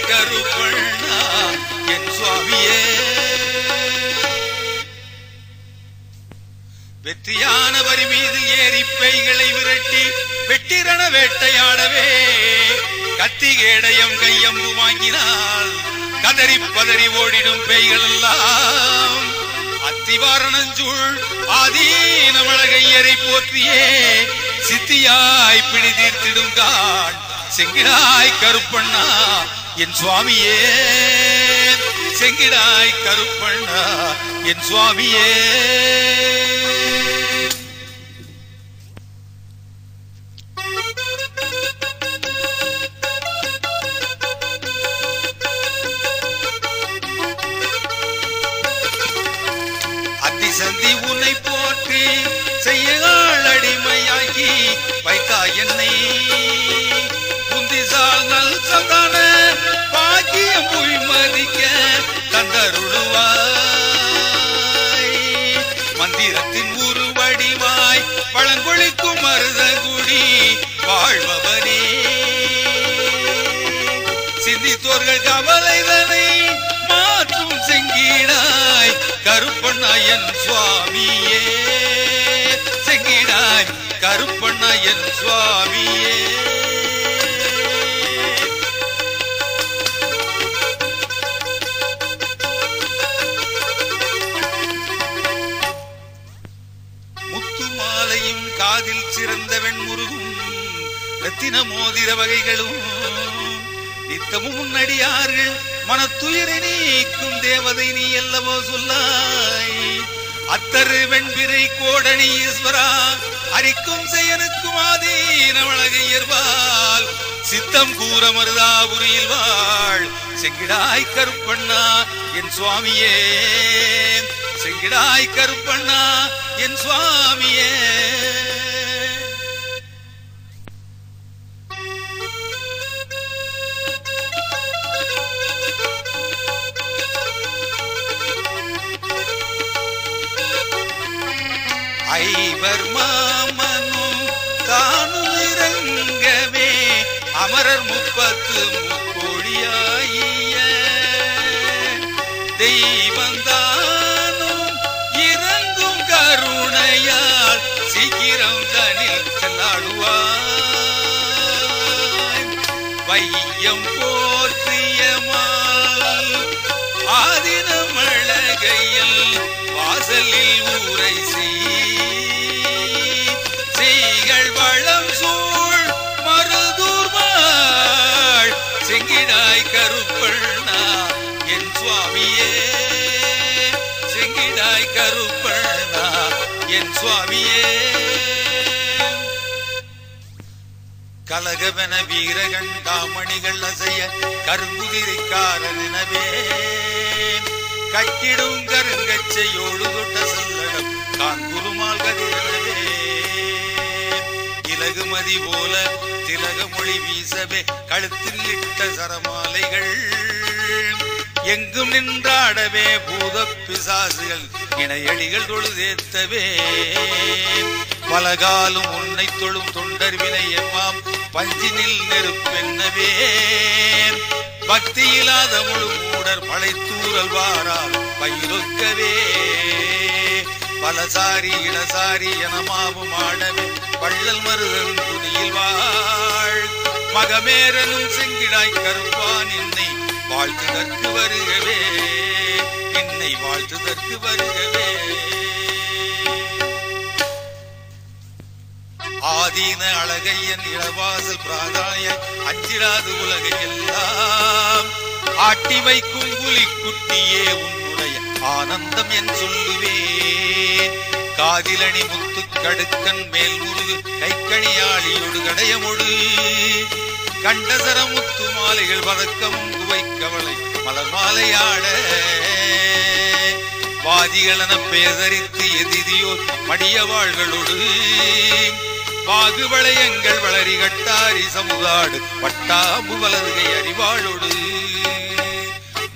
கருப்பண்ணா என் சுவாமியே வெற்றியான வரி மீது ஏறி பெய்களை விரட்டி வெட்டிரண வேட்டையாடவே கத்தி கேடயம் கையம்பு வாங்கினால் கதறி பதறி ஓடிடும் பேய்கள் எல்லாம் அத்திவாரணஞ்சூழ் ஆதீனமழகையரை போற்றியே சித்தியாய் பிணி தீர்த்திடும் காண் செங்கிடாய் கருப்பண்ணா என் சுவாமியே செங்கிடாய் கருப்பண்ணா என் சுவாமியே அத்திசந்தி உன்னை போற்றி செய்யாள் அடிமையாகி வைத்தாய் என்னை புந்திசால் நல் சந்தான பாக்கியம் போய் மதிக்க தந்தருளுவாய் மந்திரத்தின் உருவடிவாய் பழங்கொழிக்கும் மருதங்குடி வாழ்பவனே சிந்தித்தோர்கள் கவலைதனை மாற்றும் செங்கிடாய் கருப்பண்ணா என் சுவாமியே செங்கிடாய் கருப்பண்ணா என் சுவாமியே முத்துமாலையும் காதில் சிறந்த வெண்முருகும் ரத்தின மோதிர வகைகளும் நித்தமும் முன்னடியார்கள் மனத்துயரை நீக்கும் தேவதை நீ அல்லவோ சொல்லாய் அத்தரு வெண்பிரை கோடணி ஈஸ்வரா அரிக்கும் செயனுக்கும் ஆதீனவளகையர்வால் சித்தம் கூற மருதாபுரியில் வாழ் செங்கிடாய் கருப்பண்ணா என் சுவாமியே செங்கிடாய் கருப்பண்ணா என் சுவாமியே ஐவர் மாமனும் தானும் இறங்கவே அமரர் 30 முக்கோடியாயிய தெய்வந்தானும் இறங்கும் கருணையால் சீக்கிரம் தனில் செல்லாடுவாய் வையம் போற்றியமால் ஆதினமழகையில் வாசலில் ஊரை செய்கள் வளம் சூழ் மருதூர்வாள் செங்கிடாய் கருப்பண்ணா என் சுவாமியே செங்கிடாய் கருப்பண்ணா என் சுவாமியே கலகவன வீரகன் காமணிகள் அசைய கருங்குதிரைக்காரனவே கட்டிடும் கருங்கச்சையோடு தொட்ட சல்லடம் கான் குருமால் கதிரவே வெகுமதி போல திலக மொழி வீசவே கழுத்தில் இட்ட சரமாலைகள் எங்கும் நின்றாடவே பூத பிசாசுகள் இணையடிகள் தொழுதேத்தவே பலகாலும் உன்னை தொழும் தொண்டர் வினை எம்மாம் பஞ்சினில் நெருப்பென்னவே பக்தியில்லாத முழு மூடர் பழைத்தூரல் வாரால் பயிரொக்கவே பலசாரி இடசாரி எனமாவும் ஆடவே வள்ளல் மருதன் துணியில் வாழ் மகமேரனும் செங்கிடாய் கருப்பான் என்னை வாழ்த்துதற்கு வருகவே என்னை வாழ்த்துதற்கு வருகவே ஆதீன அழகையன் இளவாசல் பிராதாய அஞ்சிராது உலகை எல்லாம் ஆட்டி வைக்கும் புலி குட்டியே உன்னுடைய ஆனந்தம் என் சொல்லுவேன் காதிலணி முத்து கடுக்கன் மேல் முருகு கைக்கணியாளியோடு கடையமொடு கண்டசர முத்து மாலைகள் வதக்கமும் குவை கவலை மலர் மாலையாட வாதிகளென பேதரித்து எதிரியோர் மடியவாள்களோடு பாகுவளையங்கள் வளரி கட்டாரி சமுதாடு பட்டாம்பு வலதுகை அறிவாளோடு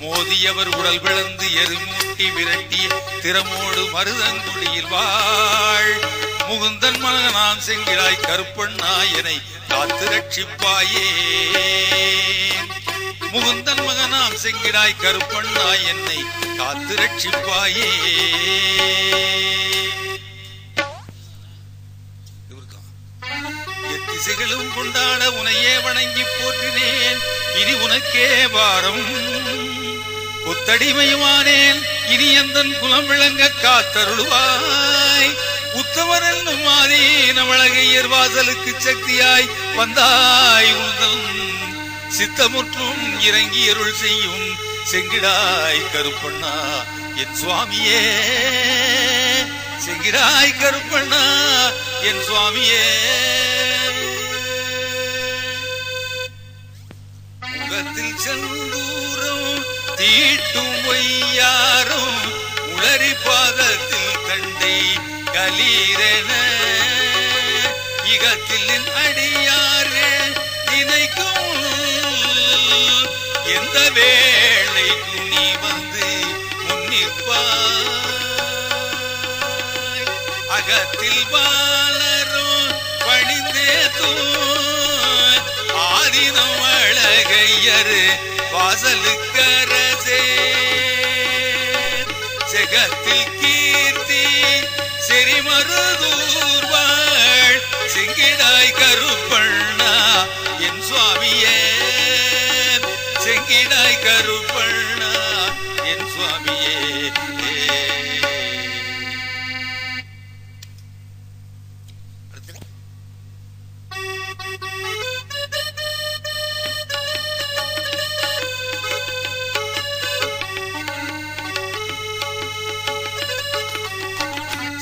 மோதியவர் உடல் பிளந்து எருமூட்டி விரட்டிய திறமோடு மருதங்குடியில் வாழ் முகுந்தன் மகனாம் செங்கிழாய் கருப்பண்ணாயனை காத்து ரட்சிப்பாயே முகுந்தன் மகனாம் செங்கிழாய் கருப்பண்ணாயனை காத்து ரட்சிப்பாயே எத்திசைகளும் கொண்டாட உனையே வணங்கி போற்றினேன் இனி உனக்கே வாரம் கொத்தடிமையுமானேன் இனி எந்தன் குலம் விளங்க காத்தருளுவாய் உத்தமர் என்னும் ஆதீன வழகையர் வாசலுக்கு சக்தியாய் வந்தாய் உந்தன் சித்தமுற்றும் இறங்கி அருள் செய்யும் செங்கிடாய் கருப்பண்ணா என் சுவாமியே செங்கிடாய் கருப்பண்ணா என் சுவாமியே முகத்தில் செந்தூரம் தீட்டும் ஒய்யாரும் உளறி பாதத்தில் கண்டை கலீரென இகத்தில் அடியார்கள் நினைக்கும் எந்த வேளைக்கும் நீ வந்து முன்னிற்பாய் அகத்தில் பாலரும் பணிந்தேத்தும் ஆதினம் அழகையரு வாசலுக்கரசே செகத்தில் கீர்த்தி செறிமருதூர்வாள் செங்கிடாய் கருப்பண்ணா என் சுவாமியே செங்கிடாய் கருப்பண்ணா என் சுவாமியே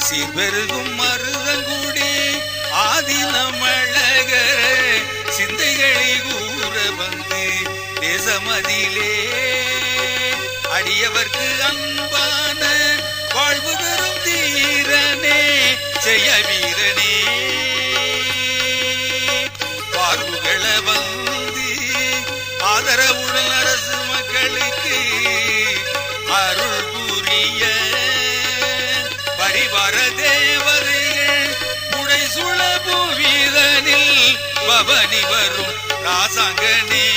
சீர்பெருகும் மருதங்குடி ஆதினமழக சிந்தைகளை கூற வந்து தேசமதிலே அடியவர்க்கு அன்பான வாழ்வு தரும் தீரனே செய்ய வீரனே பார்வுகள வந்து ஆதரவுடன் அரசு மக்களுக்கு அருள் புரிய பரிவார தேவர்கள் உடை சுழபுவீதனில் பவனி வரும் ராசாங்கனே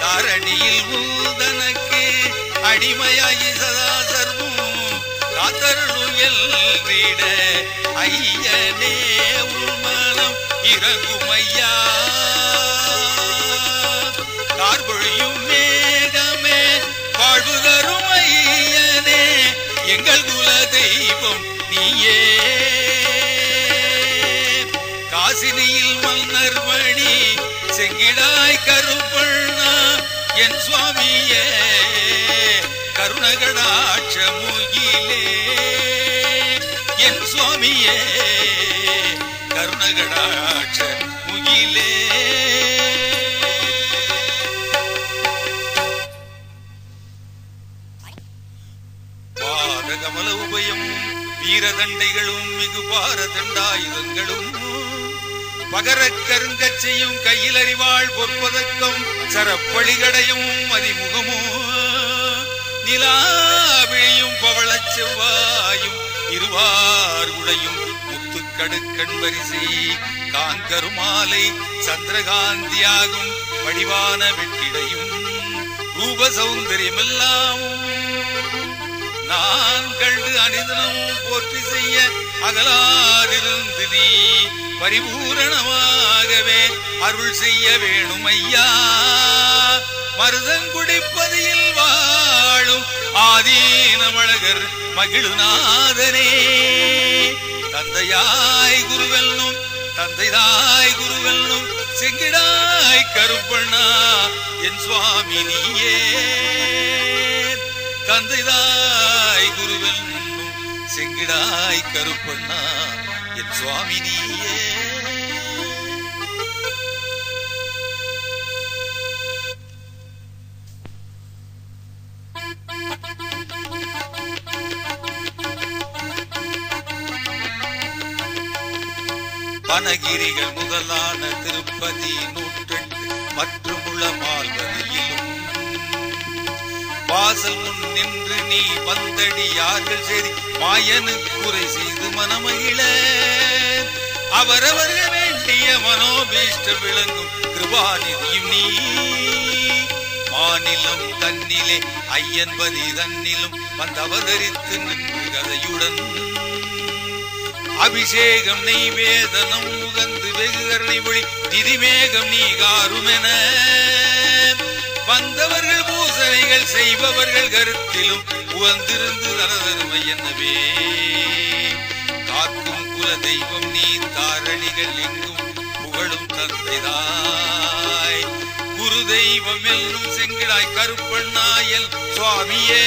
தாரணியில் ஊதனக்கு அடிமையாகி சதா சர்வம் காத்தருளும் எல்விட ஐயனே உள்மனம் இறங்கும் ஐயா கார்பொழியும் மேகமே வாழ்வு தரும் ஐயனே எங்கள் குல தெய்வம் நீயே காசினியில் மன்னர் மணி செங்கிடாய் கருப்பண்ணா என் சுவாமியே கருணகடாட்ச முகிலே என் சுவாமியே கருணகடாட்ச முகிலே பாதகமல உபயம் வீரதண்டைகளும் மிகு பரிவார தண்டாயுதங்களும் பகர கருங்கச் செய்யும் கையில் அறிவாள் பொற்பதக்கம் சரப்பழிகடையும் அதிமுகமும் நிலாவிழியும் பவளச் செவ்வாயும் இருவார்குடையும் முத்துக்கடுக்கண் வரிசை காங்கருமாலை சந்திரகாந்தியாகும் வடிவான வெட்டிடையும் ரூப சௌந்தரியமெல்லாமும் நான் கண்டு அனிதனம் போற்றி செய்ய அகலாதிருந்து நீ பரிபூரணமாகவே அருள் செய்ய வேணும் ஐயா. மருதங்குடிப்பதியில் வாழும் ஆதீனமழகர் மகிழுநாதனே தந்தையாய் குருவெல்னும் தந்தைதாய் குருவெல்னும் செங்கிடாய் கருப்பண்ணா என் சுவாமி நீயே. தந்தைதாய் குருவெல்னும் செங்கிடாய் கருப்பண்ணா என் சுவாமி நீயே. வனகிரிகள் முதலான திருப்பதி 108 மற்றும் உளமால்வதியிலும் வாசல் முன் நின்று நீ வந்தடியார்கள் சரி மாயனு குறை செய்து மனமகிழ அவரவர்கள் வேண்டிய மனோபீஷ்ட விளங்கும் கிருபாநிதியும் நீ. மாநிலம் தன்னிலே ஐயன்பதி தன்னிலும் வந்தவதரித்து நின்று கதையுடன் அபிஷேகம் நெய்வேதனம் முகந்து வெகுகரணை ஒளி நிதிமேகம் நீ காருமென வந்தவர்கள் பூசனைகள் செய்பவர்கள் கருத்திலும் உகந்திருந்து தனதருமை என்னவே. காக்கும் குல தெய்வம் நீ தாரணிகள் எங்கும் புகழும் தந்தைதாய் குரு தெய்வம் எல்லும் செங்கிடாய் கருப்பண்ணாயல் சுவாமியே.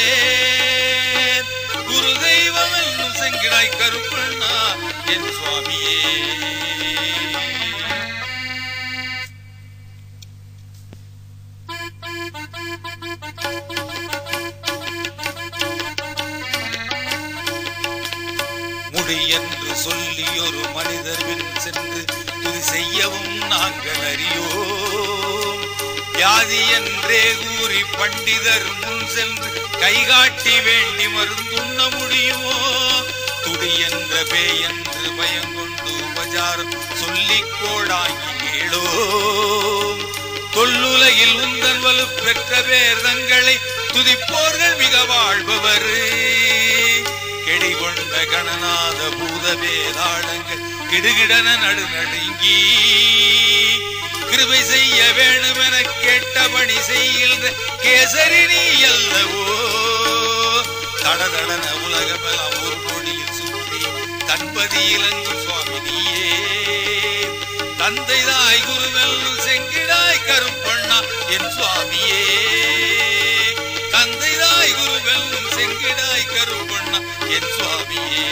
குரு தெய்வம் எல்லும் செங்கிடாய் கருப்பண்ணா என் சுவாமியே. முடி என்று சொல்லி ஒரு மனிதர் பின் சென்று துதி செய்யவும் நாங்கள் அறியோம். வியாதி என்றே கூறி பண்டிதர் முன் சென்று கைகாட்டி வேண்டி மருந்துண்ண முடியுமோ. துடி என்ற பேய் என்று பயங்கொண்டு உபசாரம் சொல்லிக் கோடாங்கி கேளோ. தொல்லுலகில் உந்தன் வலு பெற்ற பேர் தங்களை துதிப்போர்கள் மிக வாழ்பவர். கெடி கொண்ட கணநாத பூத வேதாளங்கள் கிடுகிடன நடுநடுங்கி கிருபை செய்ய வேணுமென கேட்டபடி செய்கின்ற கேசரி நீ அல்லவோ. தடதடன உலகமெல்லாம் ஒரு கொடியில் சுற்றி தன்பதி இலங்கும் சுவாமி நீயே. தந்தைதாய் குருவெல்லும் செங்கிடாய் கருப்பண்ணா என் சுவாமியே. தந்தைதாய் குருவெல்லும் செங்கிடாய் கருப்பண்ணா என் சுவாமியே.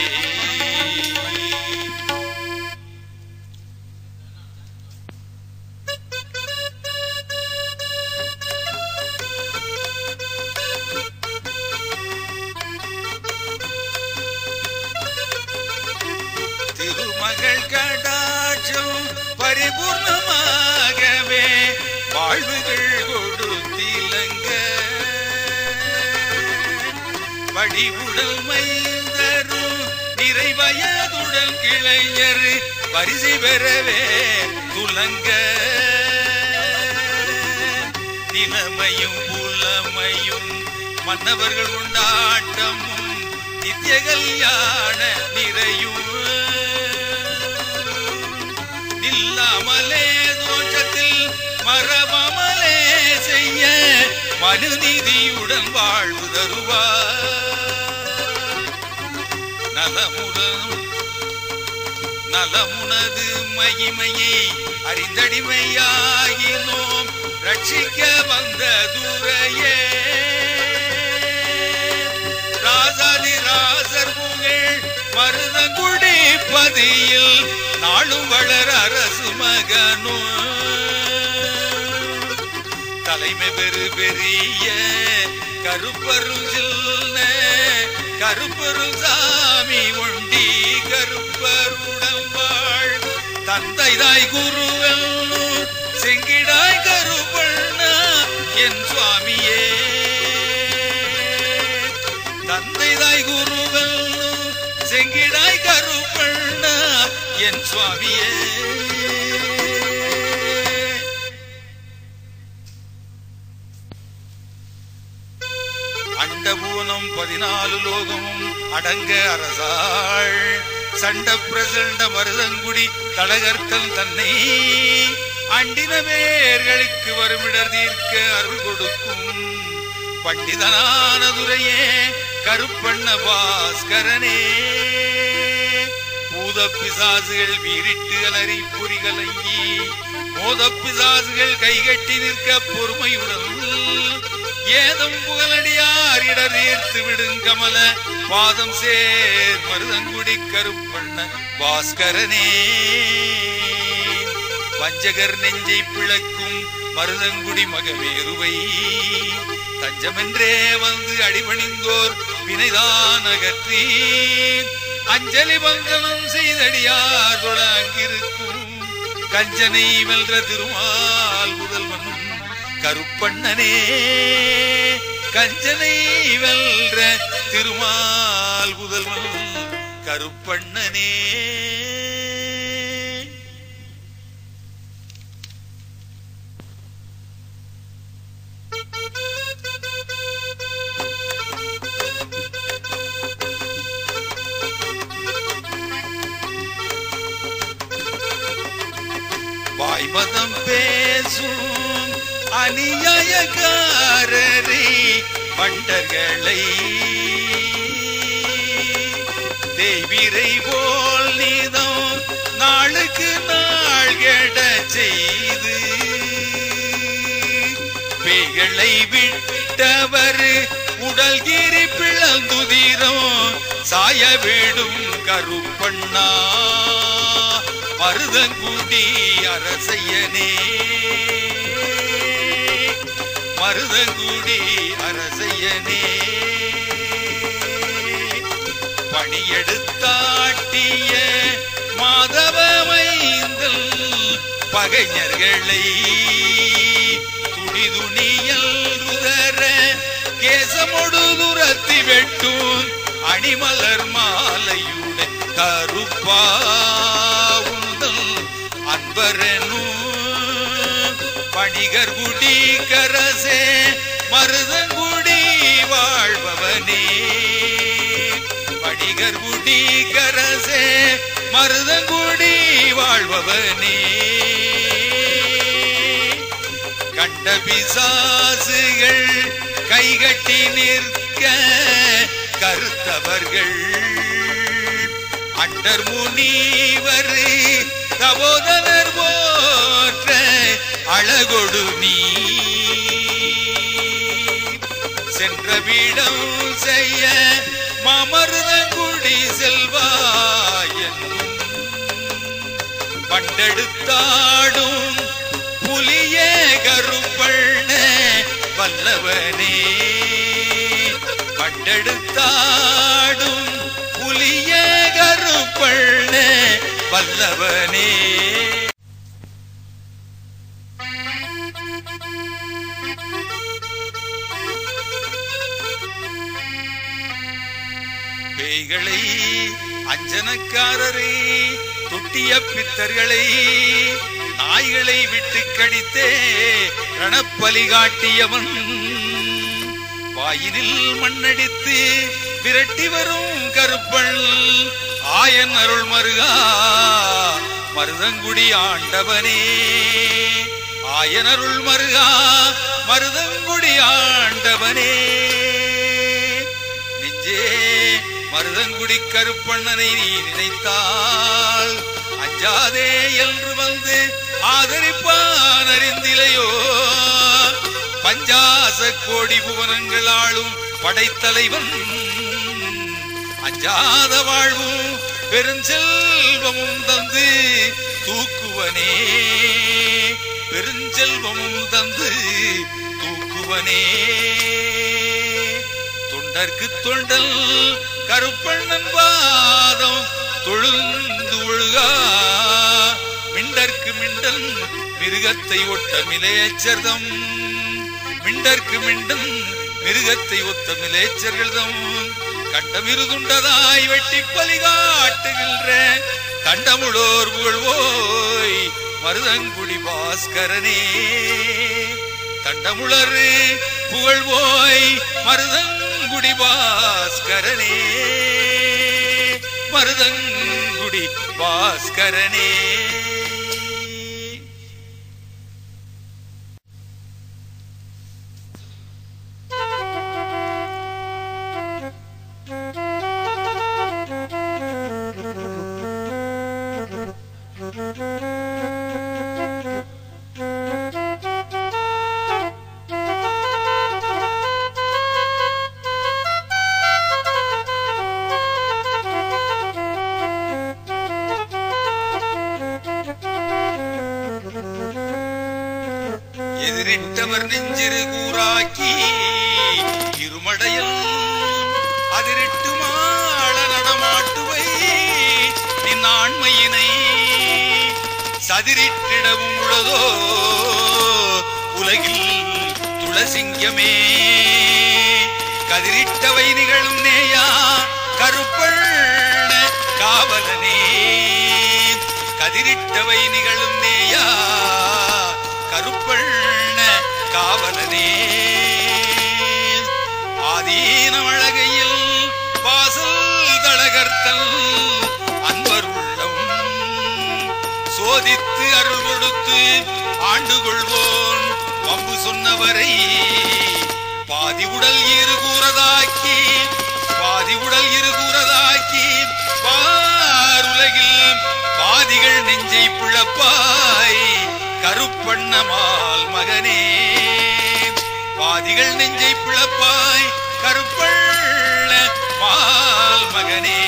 திருமகள் கடாட்சம் பரிபூர்ணமாகவே வாழ்வுகள் கொடுத்திலங்க வடிவுடல் மைந்தரும் நிறைவயதுடன் கிளைஞர் பரிசு பெறவே துலங்க நிலைமையும் புலமையும் மன்னவர்கள் கொண்டாட்டமும் நித்திய கல்யாண நிறையும் நில்லாமலே தோஷத்தில் மரபமலே செய்ய மனுநீதியுடன் வாழ்வு தருவார். நலமுனது மகிமையை அறிந்தடிமையாகினோம் ரட்சிக்க வந்த துரையே. ராசாதி ராசர் புகழ் மருதங்குடி பதியில் நாளும் வளர அரசு மகனும் தலைமை பெரு பெரிய கருப்பரு கருப்பருள் சாமி ஒண்டி கருப்பருடன் வாழ் தந்தைதாய் குருவெல்லூர் செங்கிடாய் கருப்பண்ணா என் சுவாமியே தந்தைதாய் குருவெல்லூர் செங்கிடாய் கருப்பண்ணா என் சுவாமியே அண்டபூனம் 14 லோகமும் அடங்க அரசாள் சண்ட பிரசண்ட மருதங்குடி தடகர்த்தல் தன்னை அண்டின பேர்களுக்கு வருமிடர் தீர்க்க அருள் கொடுக்கும் பண்டிதனான துரையே கருப்பண்ண பாஸ்கரனே பூத பிசாசுகள் வீரிட்டு அலறி புரிகலங்கி மோத பிசாசுகள் கைகட்டி நிற்க பொறுமையுடன் ஏதம் புகழடியார் இடர் ஏற்று விடும் கமல பாதம் சேர் மருதங்குடி கருப்பண்ண பாஸ்கரனே வஞ்சகர் நெஞ்சை பிளக்கும் மருதங்குடி மகவேறுவை தஞ்சமென்றே வந்து அடிபணிந்தோர் வினைதான் அகற்றி அஞ்சலி பங்கனம் செய்தடியார் தொழ அங்கிருக்கும் கஞ்சனை வெல்ற திருமால் முதல்வன் கருப்பண்ணனே கஞ்சனை வெல்ற திருமால் முதல்வன் கருப்பண்ணனே வாய்மதம் பேசும் அநியாயக்காரரே பண்டர்களை தேவிரை போல் நீதம் நாளுக்கு நாள் கெட செய்து பேய்களை விட்டவர் உடல்கிரி பிளந்துதிரம் சாய விடும் கருப்பண்ணா மருதங்குடி அரசையனே மருதங்குடி அரசையனே பணியெடுத்தாட்டிய மாதவ மைந்தல் பகைஞர்களை துணிதுணியல் ருதர கேசமொடு துரத்தி வெட்டும் அணிமலர் மாலையுடன் கருப்பா உந்தல் அன்பரனும் பணிகர்குடி கரசே மருதங்குடி வாழ்பவனே பணிகர்குடி கரசே மருதங்குடி வாழ்பவனே கண்ட பிசாசுகள் கைகட்டி நிற்க கருத்தவர்கள் அண்டர் முனிவர் தபோதனர் போற்ற அழகொடு நீ சென்ற வீடம் செய்ய மாமருதங்குடி செல்வாயென்னும் பண்டெடுத்தாடும் புலியே கருப்பண்ண வல்லவனே பண்டெடுத்தாடும் புலியே கருப்பண்ண வல்லவனே பேய்களை அஞ்சனக்காரரை தொட்டிய பித்தர்களை நாய்களை விட்டு கடித்தே ரணப்பலி காட்டியவன் வாயினில் மண்ணடித்து விரட்டி வரும் கருப்பள் ஆயன் அருள் மருகா மருதங்குடி ஆண்டவனே ஆயன் அருள் மருகா மருதங்குடி ஆண்டவனே நெஞ்சே மருதங்குடி கருப்பண்ணனை நீ நினைத்தால் அஞ்சாதே என்று வந்து ஆதரிப்பான் அறிந்திலையோ பஞ்சாச கோடி புவனங்கள் ஆளும் படைத்தலைவன் அஞ்சாத வாழ்வும் பெருஞ்செல்வமும் தந்து தூக்குவனே பெருஞ்செல்வமும் தந்து தூக்குவனே தொண்ட தொண்டர்க்கு தொண்டல் கருப்பண்ணன் பாதம் தொழுந்து ஒழுகா மிண்டற்கு மிண்டன் மிருகத்தை ஒட்ட மிலேச்சர்தம் மிண்டற்கு மிண்டன் மிருகத்தை ஒத்த மிலேச்சர்கள்தம் கண்டமிருதுண்டதாய் வெட்டி பலி காட்டுகின்ற தண்டமுளோர் புகழ்வோய் மருதங்குடி பாஸ்கரனே தண்டமுளர் புகழ்வோய் மருதங்குடி பாஸ்கரனே மருதங்குடி பாஸ்கரனே. எதிரிட்டவர் நெஞ்சிறு கூறாக்கி இருமடையில் அதிரிட்டு மாள நடமாட்டுவை நின் ஆண்மையினை சதிரிட்டிடவும் உள்ளதோ உலகில் துளசிங்கமே கதிரிட்டவை நிகழும் நேயா கருப்பண்ண காவலனே கதிரிட்டவை நிகழும் நேயா கருப்பண்ண காவலனே ஆதீனமழகையில் வாசல் தளகர்த்தல் அன்பர் உள்ளம் சோதித்து அருள் கொடுத்து ஆண்டு கொள்வோன் வம்பு சொன்னவரை பாதி உடல் இருகூறதாக்கி பாதி உடல் இருகூறதாக்கி பாருலகில் பாதிகள் நெஞ்சை பிளப்பாய் கருப்பண்ணமால் மகனே பாதிகள் நெஞ்சை பிளப்பாய் கருப்பண்ண மால் மகனே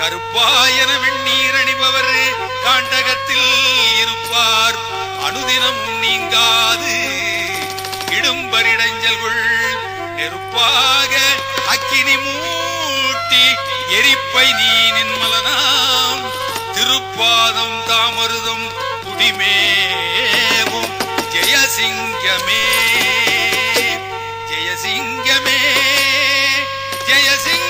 கருப்பாயன வெண்ணீர் அணிபவர் காண்டகத்தில் இருப்பார் அனுதினமும் நீங்காது இடும்பரிடஞ்சல்கள் நெருப்பாக அக்கினி மூட்டி எரிப்பை நீ நின்மலனாம் திருப்பாதம் தாமருதம் குடிமேவும் ஜெயசிங்கமே ஜெயசிங்கமே ஜெயசிங்கமே.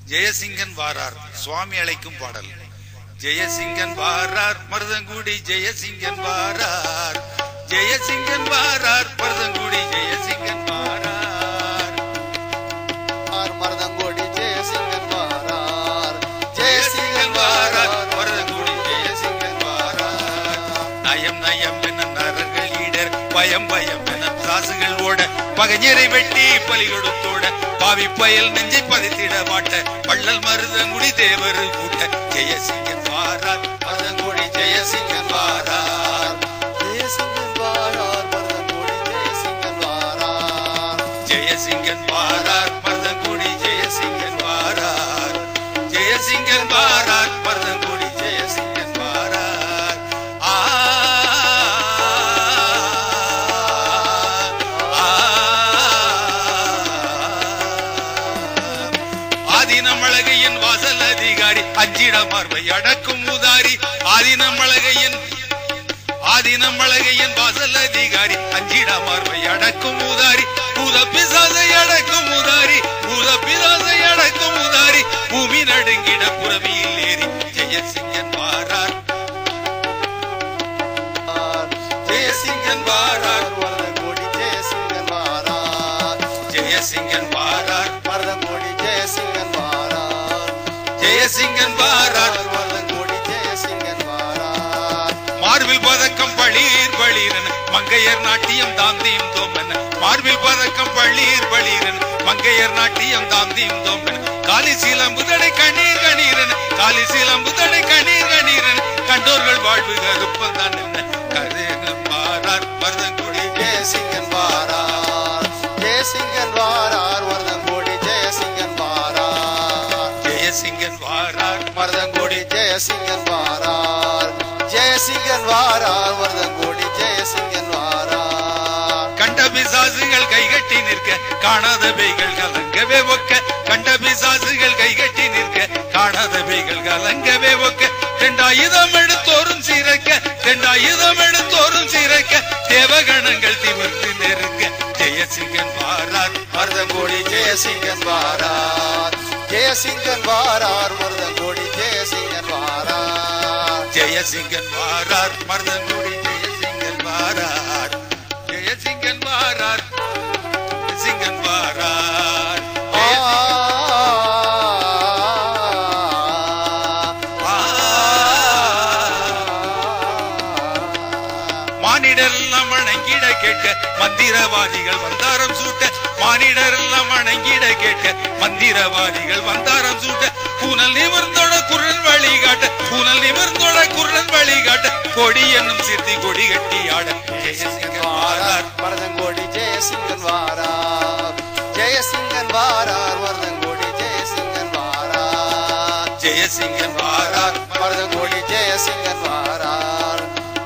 ஜெயசிங்கன் வாரார் சுவாமி அழைக்கும் பாடல். ஜெயசிங்கன் வாரார் மருதங்குடி ஜெயசிங்கன் வாரார் ஜெயசிங்கன் வாரார் மருதங்குடி ஜெயசிங்கன் வாரார் மருதங்குடி ஜெயசிங்கன் வாரார் ஜெயசிங்கன் வாரார் மருதங்குடி ஜெயசிங்கன் வாரார். நயம் நயம் என நரர்கள் ஈடர் பயம் பயம் என சாசுகள் ஓட பகைஞரை வெட்டி பலி கொடுத்தோட பாவி பயல் நெஞ்சை பதித்திட மாட்ட வள்ளல் மருதங்குடி தேவர் கூட்ட ஜெயசிங்கன் வாரார் மருதங்குடி ஜெயசிங்கன் வாரார் ஜெயசிங்கன் வாரார் மருதங்குடி ஜெயசிங்கன் வாரார் ஜெயசிங்கன் வாரார் மருதங்குடி ஜெயசிங்கன் வாரார் ஜெயசிங்கன் வாரார் மருதங்குடி ஜெயசிங்கன் வாரார். ஆதினமழகையின் வாசல் அதிகாரி அஞ்சிட மார்பை அடக்கும் உதாரி ஆதினமழகையின் வாசல் அதிகாரி அஞ்சிட மார்பை அடக்கும் உதாரி பூத பிசாசை அடக்கும் உதாரி பூத பிசாசை அடக்கும் உதாரி பூமி நடுங்கிட புறவியில் ஏறி ஜெயசிங்கன் வாரார் ஜெயசிங்கன் வாரார் மருதங்குடி ஜெயசிங்கன் வாரார் ஜெயசிங்கன் வாரார் மருதங்குடி ஜெயசிங்கன் வாரார் ஜெயசிங்கன் வாரார் மருதங்குடி ஜெயசிங்கன் வாரார் மார்பில் பதக்கம் பளீர் பளீரன் மங்கையர் நாட்டியம் தாம் தீம் தோம்பன் மார்பில் பதக்கம் பளீர் பளீரன் மங்கையர் நாட்டியம் தாம் தீம் தோம்பன் காலி சீலம்புதடை கண்ணீர் கண்ணீரன் காலி சீலம்புதடை கண்ணீர் கண்ணீரன் கண்டோர்கள் வாழ்வு கருப்பந்தான் என்ன கருங்கன் வாரார் மருதங்குடி ஜெயசிங்கன் வாரார் ஜெயசிங்கன் வாரார் மருதங்குடி ஜெயசிங்கன் வாரார் ஜெயசிங்கன் வாரார் ஜெயசிங்கன் வாரார் வரதங்கோடி ஜெயசிங்கன் வாரார் கண்ட பிசாசுகள் கைகட்டி நிற்க காணாத பேய்கள் கலங்கவே ஒக்க கண்ட பிசாசுகள் கைகட்டி நிற்க காணாத பேய்கள் கலங்கவே ஒக்க ரெண்டாயுதம் எடுத்தோறும் சீரக்க ரெண்டாயுதம் எடுத்தோறும் சீரக்க தேவகணங்கள் திமிர்த்து நெருங்க ஜெயசிங்கன் வாரார் வரதங்கோடி ஜெயசிங்கன் வாரார் ஜெயசிங்கன் வாரார் வரதங்கோடி ஜெயசிங்கன் வாரார் ஜெயசிங்கன் வாரார் மருதங்குடி ஜெயசிங்கன் வாரார் ஜெயசிங்கன் வாரார் சிங்கன் வாரார் மானிடரெல்லாம் வணங்கிட கேட்க மந்திரவாதிகள் வந்தாரம் சூட்ட மானிடரெல்லாம் வணங்கிட கேட்க மந்திரவாதிகள் வந்தாரம் சூட்ட பூனல் நிமிர்ந்தோட குரல் வழிகாட்ட பூனல் நிமிர்ந்தோட குரல் வழிகாட்ட கொடி என்னும் சித்தி கொடி கட்டி ஆட ஜெயசிங்கன் வாரார் வரதங்கோடி ஜெயசிங்கன் வாரார் ஜெயசிங்கன் வாரார் வரதங்கோடி ஜெயசிங்கன் வாரார் ஜெயசிங்கன் வாரார் வரதங்கோடி ஜெயசிங்கன் வாரார்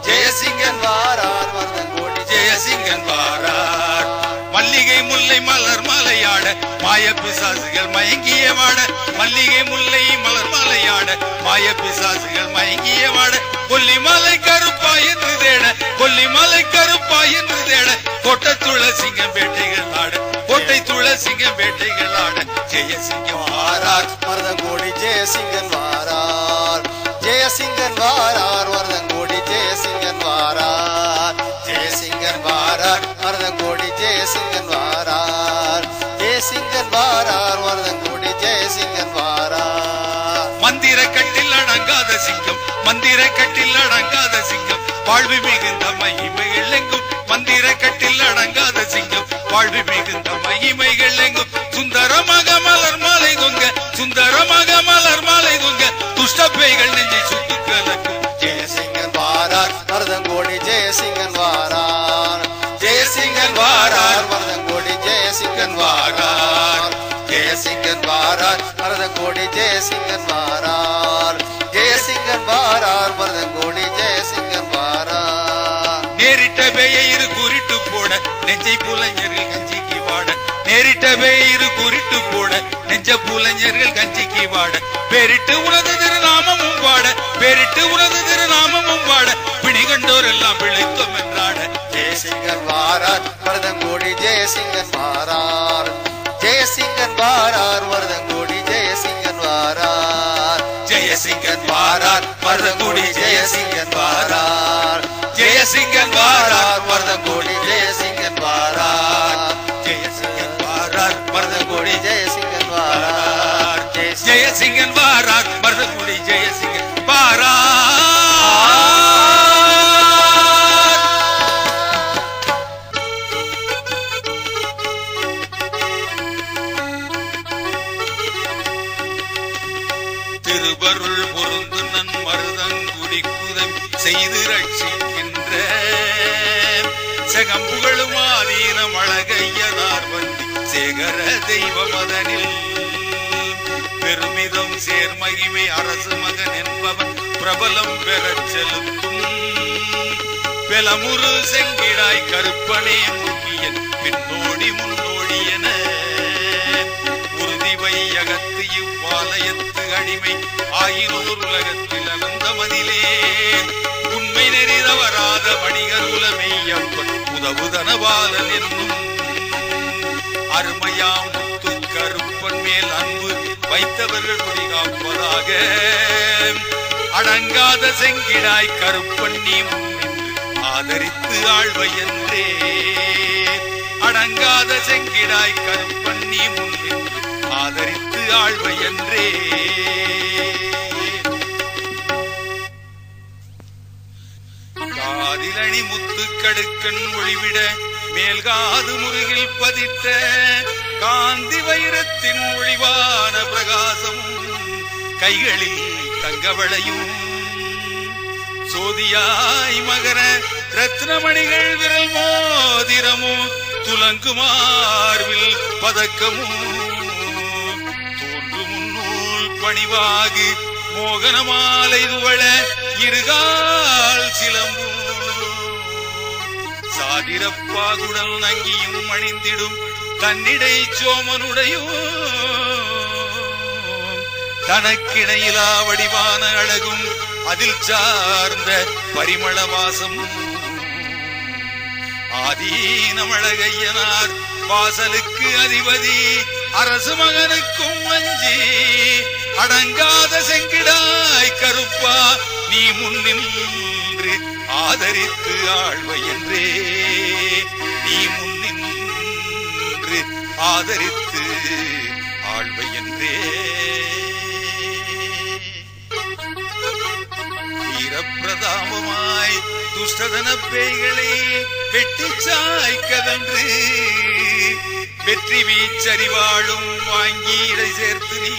ஜெயசிங்கன் வாரார் வரதங்கோடி ஜெயசிங்கன் வாரார் மல்லிகை முல்லை மலர் மாலையாட மாய பிசாசுகள் மயங்கிய வாட மல்லிகை முல்லை மலர் மாலையாட மாய பிசாசுகள் மயங்கிய வாட கொல்லிமலை கருப்பா என்று தேட கொல்லிமலை கருப்பா என்று தேட கோட்டை துளசிங்கம் வேட்டைகள் ஆட கோட்டை துளசிங்கம் வேட்டைகள் ஆட ஜெயசிங்கம் வாரார் வரதங்கோடி ஜெயசிங்கன் வாரார் ஜெயசிங்கன் வாரார் வரதங்கோடி ஜெயசிங்கன் வாரார் ஜெயசிங்கன் வாரார் வரதங்கோடி ஜெயசிங்கன் வாரார் ஜெயசிங்கன் வாரார் வரதங்கோடி ஜெயசிங்கன் வாரார் மந்திர கட்டில் அடங்காத சிங்கம் மந்திர கட்டில் அடங்காத சிங்கம் வாழ்வு மிகுந்த மகிமைகள் எங்கும் மந்திர கட்டில் அடங்காத சிங்கம் வாழ்வு மிகுந்த மகிமைகள் எங்கும் சுந்தரமாக மலர் மாலை தொங்க சுந்தரமாக மலர் மாலை தொங்க துஷ்ட பேய்கள் நெஞ்சை சுட்டு கலக்கும் ஜெயசிங்கன் வாரார் வரதங்கோடி ஜெயசிங்கன் வாரார் ஜெயசிங்கன் வாரார் வரதங்கோடி ஜெயசிங்கன் வாரார் ஜெயசிங்கன் வாரார் வரதங்கோடி ஜெயசிங்கன் வாரார் ஜெயசிங்கன் வாரார் வரதங்கோடி ஜெயசிங்கன் வாரார் நேரிட்ட பேயிரு குறிட்டு போட நெஞ்சை புலைஞர்கள் கஞ்சிக்கு வாட நேரிட்ட பேயிரு குறிட்டு போட நெஞ்ச புலைஞர்கள் கஞ்சிக்கு வாட பேரிட்டு உனது திருநாமமும் வாட பேரிட்டு உனது திருநாமமும் வாட பிணி கண்டோர் எல்லாம் பிழைத்தோம் என்றாட ஜெயசிங்கன் வாரார் வரதங்கோடி ஜெயசிங்கன் வாரார் ஜெயசிங்கன் வாரார் வரதங்கோடி ஜெயசிங்கன் வாரார் ஜெயசிங்கன் வாரார் வரதங்கோடி ஜெயசிங்கன் வாரார் ஜெயசிங்கன் வாரார் வரதங்கோடி ஜெயசிங்கன் வாரார் ஜெயசிங்கன் வாரார் வரதங்கோடி ஜெயசிங்கன் வாரார் ஜெயசிங்கன் வாரார் மருதங்குடி ஜெயசிங்கன் வாரார் திருவருள் பொருந்து நன் மருதங்குடி குதம் செய்து ரட்சிக்கின்ற செகம்புகளும் ஆதீனம் அழகையதார் வந்தி சேகர தெய்வ மதனில் பெருமிதம் சேர்மகிமை அரசு மகன் என்பவன் பிரபலம் பெறச் செலுத்தும் பெலமுரு செங்கிடாய் கருப்பனே முக்கியன் பின்னோடி முன்னோடி என உறுதி வையகத்து இவ்வாலயத்து அடிமை ஆயினோர் உலகத்தில் அனந்த மதிலே உண்மை நெறிதவராத வணிகர் உலமெய்யப்பன் உதவுதனபாலன் என்னும் அருமையாம் முத்து கருப்பன் மேல் அன்பு வைத்தவர்கள் குடி காப்பதாக அடங்காத செங்கிடாய் கருப்பன் நீ முன்னின்று ஆதரித்து ஆழ்வையன்றே அடங்காத செங்கிடாய் கருப்பன் நீ முன்னின்று ஆதரித்து ஆழ்வையன்றே காதிலணி முத்து கடுக்கண் ஒளிவிட மேல்காது முருகில் பதித்த காந்தி வைரத்தின் ஒளிவான பிரகாசமும் கைகளில் தங்கவளையும் சோதியாய் மகர ரத்னமணிகள் விரல் மோதிரமும் துலங்குமார்வில் பதக்கமும் தோன்று முன்னூல் பணிவாகு மோகன மாலை துவள இருகால் சிலம்பும் சாதிரப்பாகுடல் நங்கியும் அணிந்திடும் தன்னிடை சோமனுடையும் தனக்கிணையிலா வடிவான அழகும் அதில் சார்ந்த பரிமள வாசம் ஆதீனமழகையனார் வாசலுக்கு அதிபதி அரசு மகனுக்கும் அஞ்சி அடங்காத செங்கிடாய் கருப்பா நீ முன்னின்று ஆதரித்து ஆழ்வை என்றே நீ முன்னின்று ஆதரித்து ஆழ்வை என்றே வீரப்பிரதாபமாய் துஷ்டதன பேய்களை வெட்டி சாய்க்கதன்று வெற்றி வீச்சறிவாளும் வாங்கி இடை சேர்த்து நீ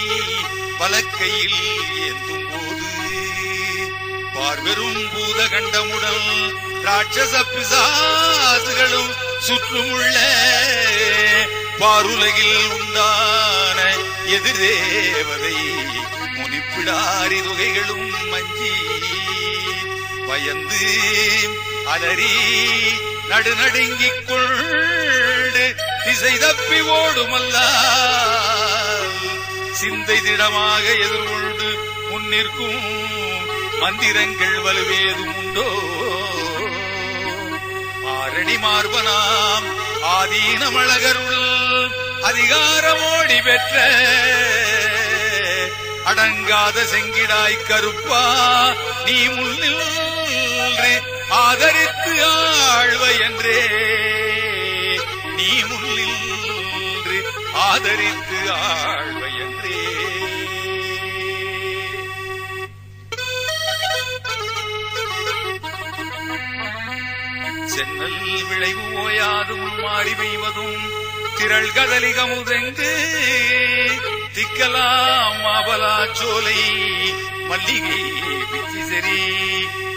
வலக்கையில் ஏந்தும் போது பார்வெறும் பூதகண்டமுடன் ராட்சச பிசாசுகளும் சுற்றுமுள்ள பாருலகில் உண்டான எதிர்தேவதை முனிப்பிடாரி தொகைகளும் மஞ்சி பயந்து அலறி நடுநடுங்கிக் கொண்டு திசை தப்பி ஓடுமல்ல சிந்தை திடமாக எதிர்கொண்டு முன்னிற்கும் மந்திரங்கள் வலுவேதும் உண்டோ ஆரணி மார்பனாம் ஆதீனமழகருள் அதிகாரமோடி பெற்ற அடங்காத செங்கிடாய் கருப்பா நீ முன்னின்று ஆதரித்து ஆழ்வை என்றே நீ முன்னின்று ஆதரித்து ஆழ்வை என்றே சென்னல் விளைவு ஓயாதும் மாறி பெய்வதும் திரள் கதலிகமுதெங்கு திக்கலாம் மாபலா சோலை மல்லிகை பிச்சிசரி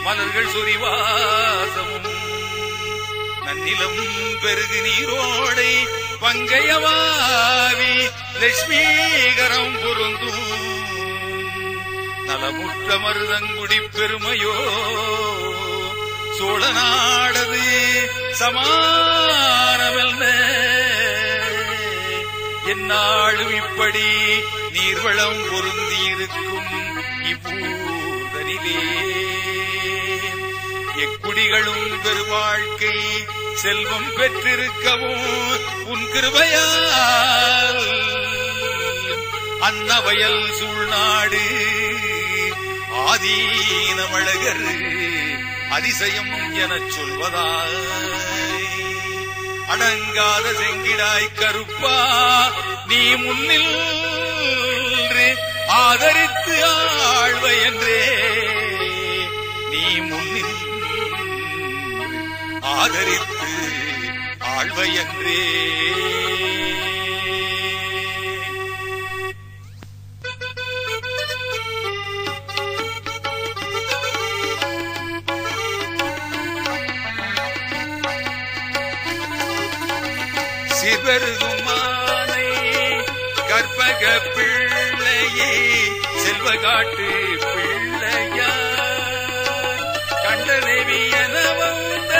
மலர்கள் சொரிவாசமும் நன்னிலம் பெருகு நீரோடை பங்கையவாவி லட்சுமீகரம் பொருந்தும் நலமுற்ற மருதங்குடி பெருமையோ சோழ நாடது சமானமெல்ல என்னாலும் இப்படி நீர்வளம் பொருந்தி இருக்கும் இப்பூதனிலே எக்குடிகளும் பெருவாழ்க்கை செல்வம் பெற்றிருக்கவும் உன் கிருபையால் அன்னவயல் சூழ்நாடு ஆதீனமழகர் அதிசயம் எனச் சொல்வதாய் அடங்காத செங்கிடாய் கருப்பா நீ முன்னில் ஆதரித்து ஆழ்வை என்றே நீ முன்னில் ஆதரித்து ஆழ்வை என்றே சிறுபெருகும் மானை கற்பக பிள்ளையே செல்வகாட்டு பிள்ளையா கண்டதேவி என வந்த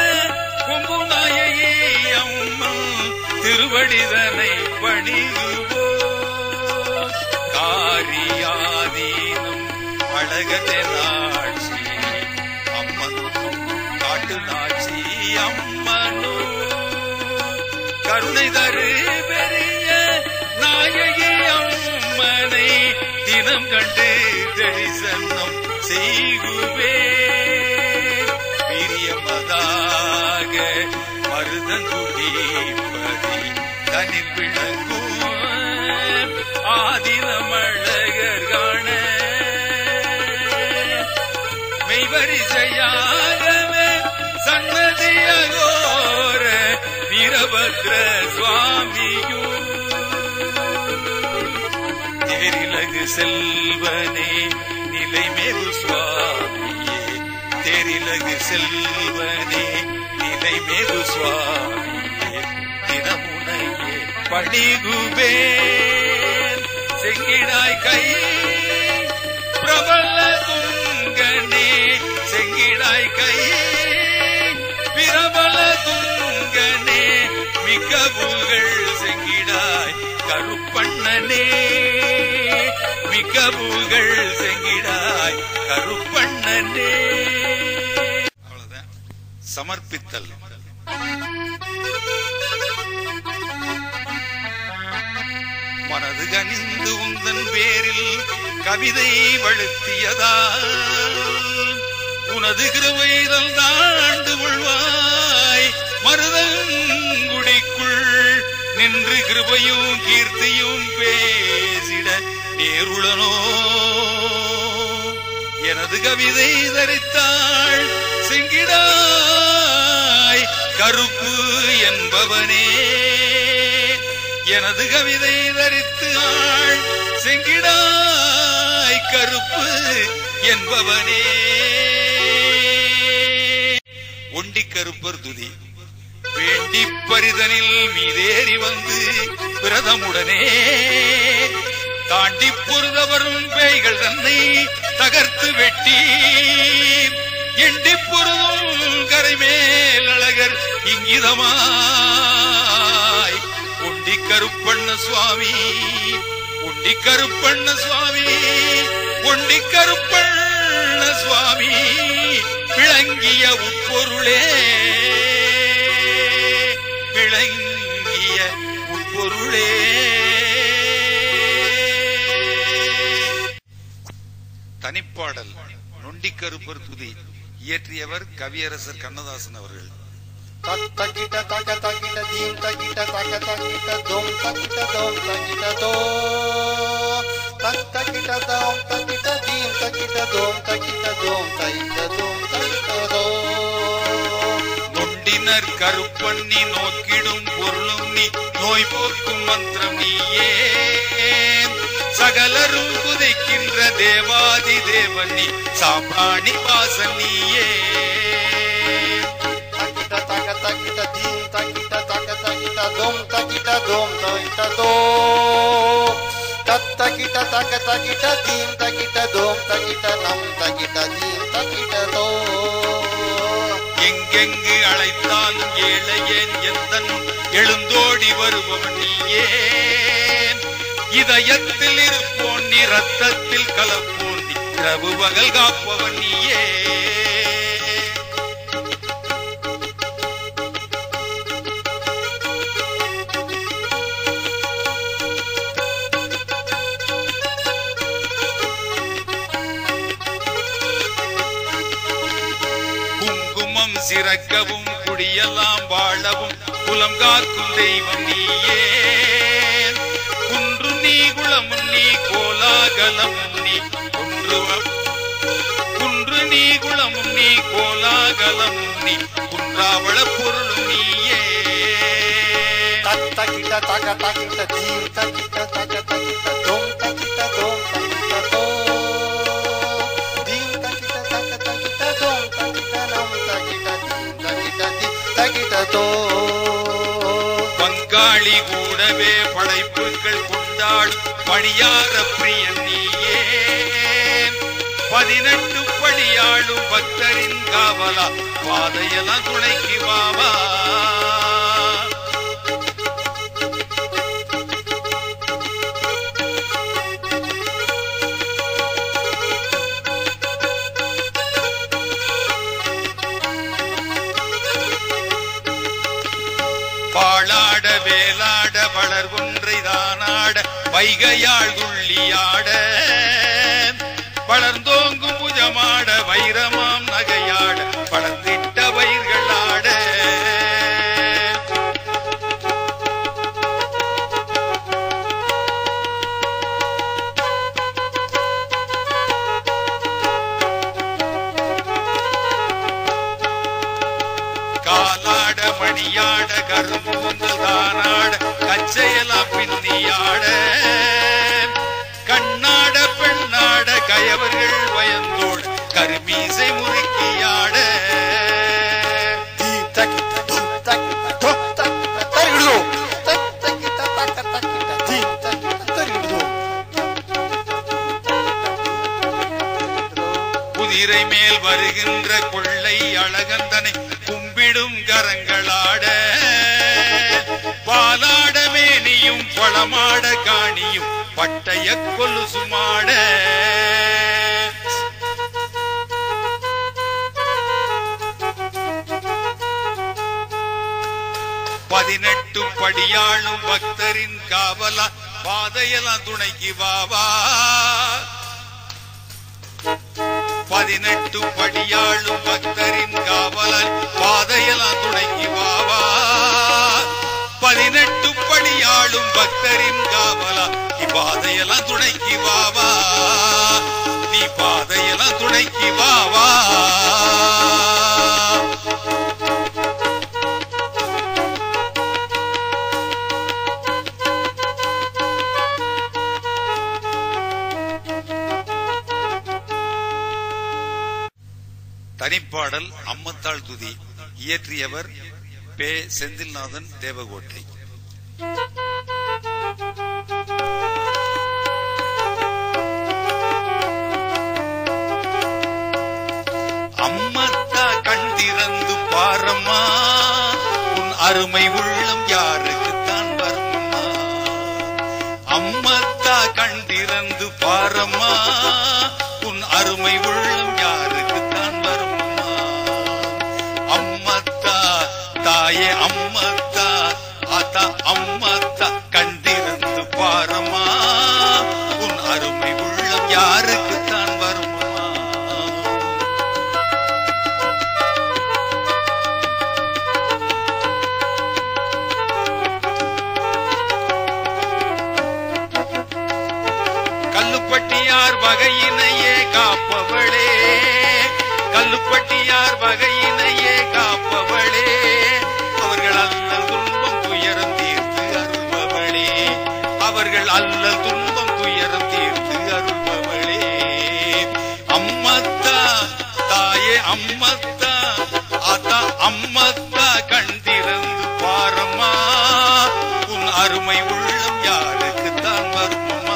கும்புநாயகி அம்மா திருவடிதனை பணிகுவோ காரியாதீனம் அழகதே நாட்சி அம்மனும் காட்டு நாட்சி அம்மனும் கருணை தரு பெரிய நாயகி அம்மனை தினம் கண்டு தரிசனம் செய்குவே வீரியமதாக மருதங்குடிப்பதி தனில் விளங்கும் ஆதினமழகர் காண மெய்வரிசையாகவே சன்னதியகோர வீரபத்ர சுவாமியோ தேரிலகு செல்வனே நிலைமேறு சுவாமியே தேரிலகு செல்வனே நிலைமேறு சுவாமியே தினமுனையே பணிகுவே செங்கிடாய் கை பிரபல துங்கனே செங்கிடாய் கை பிரபல துங்கனே மிக்க புகழ் செங்கிடாய் கருப்பண்ணனே மிக்க புகழ் செங்கிடாய் கருப்பண்ணனே. அவ்வளவுதான். சமர்ப்பித்தல். மனது கனிந்து உந்தன் பேரில் கவிதை வழுத்தியதால் உனது கிருபைதல் தாண்டு கொள்வாய் மருதங்குடிக்குள் நின்று கிருபையும் கீர்த்தியும் பேசிட நேருளனோ. எனது கவிதை தரித்தாள் செங்கிடாய் கருப்பு என்பவனே எனது கவிதை தரித்து ஆள் செங்கிடாய் கருப்பு என்பவனே. ஒண்டி கருப்பர் துதி வேண்டி பரிதனில் மீதேறி வந்து பிரதமுடனே தாண்டி பொருதவரும் பேய்கள் தன்னை தகர்த்து வெட்டி எண்டி பொருதும் கரைமேல் அழகர் இங்கிதமாய் உண்டி கருப்பண்ண சுவாமி உண்டி கருப்பண்ண சுவாமி உண்டி கருப்பண்ண சுவாமி விளங்கிய உட்பொருளே விளங்கிய உட்பொருளே. தனிப்பாடல் நொண்டி கருப்பர் துதி. இயற்றியவர் கவியரசர் கண்ணதாசன் அவர்கள். தக்கிட்ட தக்க தக்கிட்ட தீம் தக்கிட்ட தக்க தக்கிட்ட தோம் தக்கிட்ட தோம் தக்கிட்ட தோ தக்கிட்ட தோம் தக்கிட்ட தீம் தக்கிட்ட தோம் தக்கிட்ட தோம் தக்கிட்ட தோம் தக்கிட்ட தோ. நொண்டினர் கருப்பண்ணி நோக்கிடும் பொருளும் நீ நோய் போக்கும் மந்திரம் நீயே சகலரும் குதைக்கின்ற தேவாதி தேவன் நீ சாம்பிராணி வாசன் நீயே. தக்கிட்ட தக்கிட்ட தீம் தக்கிட்ட தக்க தக்கிட்ட தோம் தக்கிட்ட தோம் தக்கிட்ட தோ தக்கிட்ட தக்க தக்கிட்ட தீம் தக்கிட்ட தோம் தக்கிட்ட நம் தக்கிட்ட தீம் தக்கிட்ட தோ. எங்கெங்கு அழைத்தாலும் ஏழையேன் எந்தன் எழுந்தோடி வருபவன் நீயே இதயத்தில் இருப்போன் நீ ரத்தத்தில் கலப்போன் நீ இரவு பகல் காப்பவன் நீயே. குங்குமம் சிறக்கவும் குடியெல்லாம் வாழவும் குலம் காக்கும் தெய்வம் நீயே குன்று நீ குளமும் நீ கோலாகலமும் நீ குன்று நீ குளமும் நீ கோலாகலமும் நீ குன்றாவள பொருளும் நீயே. தக்கிட்ட தக்க தக்கிட்ட தீம் தக்கிட்ட தக்க தக்கிட்ட தோம் தக்கிட்ட தோம் தக்கிட்ட தோ தீம் தக்கிட்ட தக்க தக்கிட்ட தோம் தக்கிட்ட நம் தக்கிட்ட தீம் தக்கிட்ட தீம் தக்கிட்ட தோ. பங்காளி கூடவே படைப்புகள் கொண்டாடும் பணியார பிரியன் நீயே 18 படியாளும் பக்தரின் காவலா பாதையெல்லாம் துணைக்கு வாவா. பாளாட வேலாட வளர்குன்றை தானாட வைகையாள் துள்ளியாட வளர்ந்தோங்கும் புஜமாட வைரமாம் நகையாட வளர்ந்திட்ட வயிர்களாட. காலாட மணியாட கரும்பூந்தல் தானாட கச்சையெல்லாம் பின்னியாட கண்ணாட பெண்ணாட கயவர்கள் பயந்தோடு கருமீசை முறுக்கியாட. மேல் வருகின்ற கொள்ளை அழகந்தனை கும்பிடும் கரங்களாட பாலாட மேனியும் பழமாட காணியும் பட்டய கொலுசுமாட 18 படியாளும் பக்தரின் காவலா பாதையெல்லாம் துணைக்கு வாவா 18 படியாளும் பக்தரின் காவலன் பாதையெல்லாம் துணைக்கு வாவா 18 படியாளும் பக்தரின் காவலா நீ பாதையெல்லாம் துணைக்கு வாவா நீ பாதையெல்லாம் துணைக்கு வாவா தனிப்பாடல் அம்மத்தாள் துதி. இயற்றியவர் பே. செந்தில்நாதன் தேவகோட்டை. அம்மத்தா கண் திறந்து பாரம்மா உன் அருமை உள்ளம் யாருக்குத்தான் வரும்மா. அம்மத்தா கண் திறந்து பாரம்மா உன் அருமை உள்ளம் யாருக்குத்தான் வரும்மா. அம்மத்தா தாயே அம்மத்தா ஆத்தா அம்மத்தா கண் திறந்து பாரம்மா உன் அருமை உள்ளம் யாருக்குத்தான் வரும்மா. கல்லுப்பட்டியார் வகையினையே காப்பவளே கல்லுப்பட்டியார் வகையினையே காப்பவளே அவர்கள் அல்லல் துன்பம் துயரம் தீர்த்து அருள்பவளே அவர்கள் அல்லல் துன்பம் துயரம் தீர்த்து அருள்பவளே. அம்மத்தா தாயே அம்மத்தா ஆத்தா அம்மத்தா கண் திறந்து பாரம்மா உன் அருமை உள்ளம் யாருக்குத்தான் வரும்மா.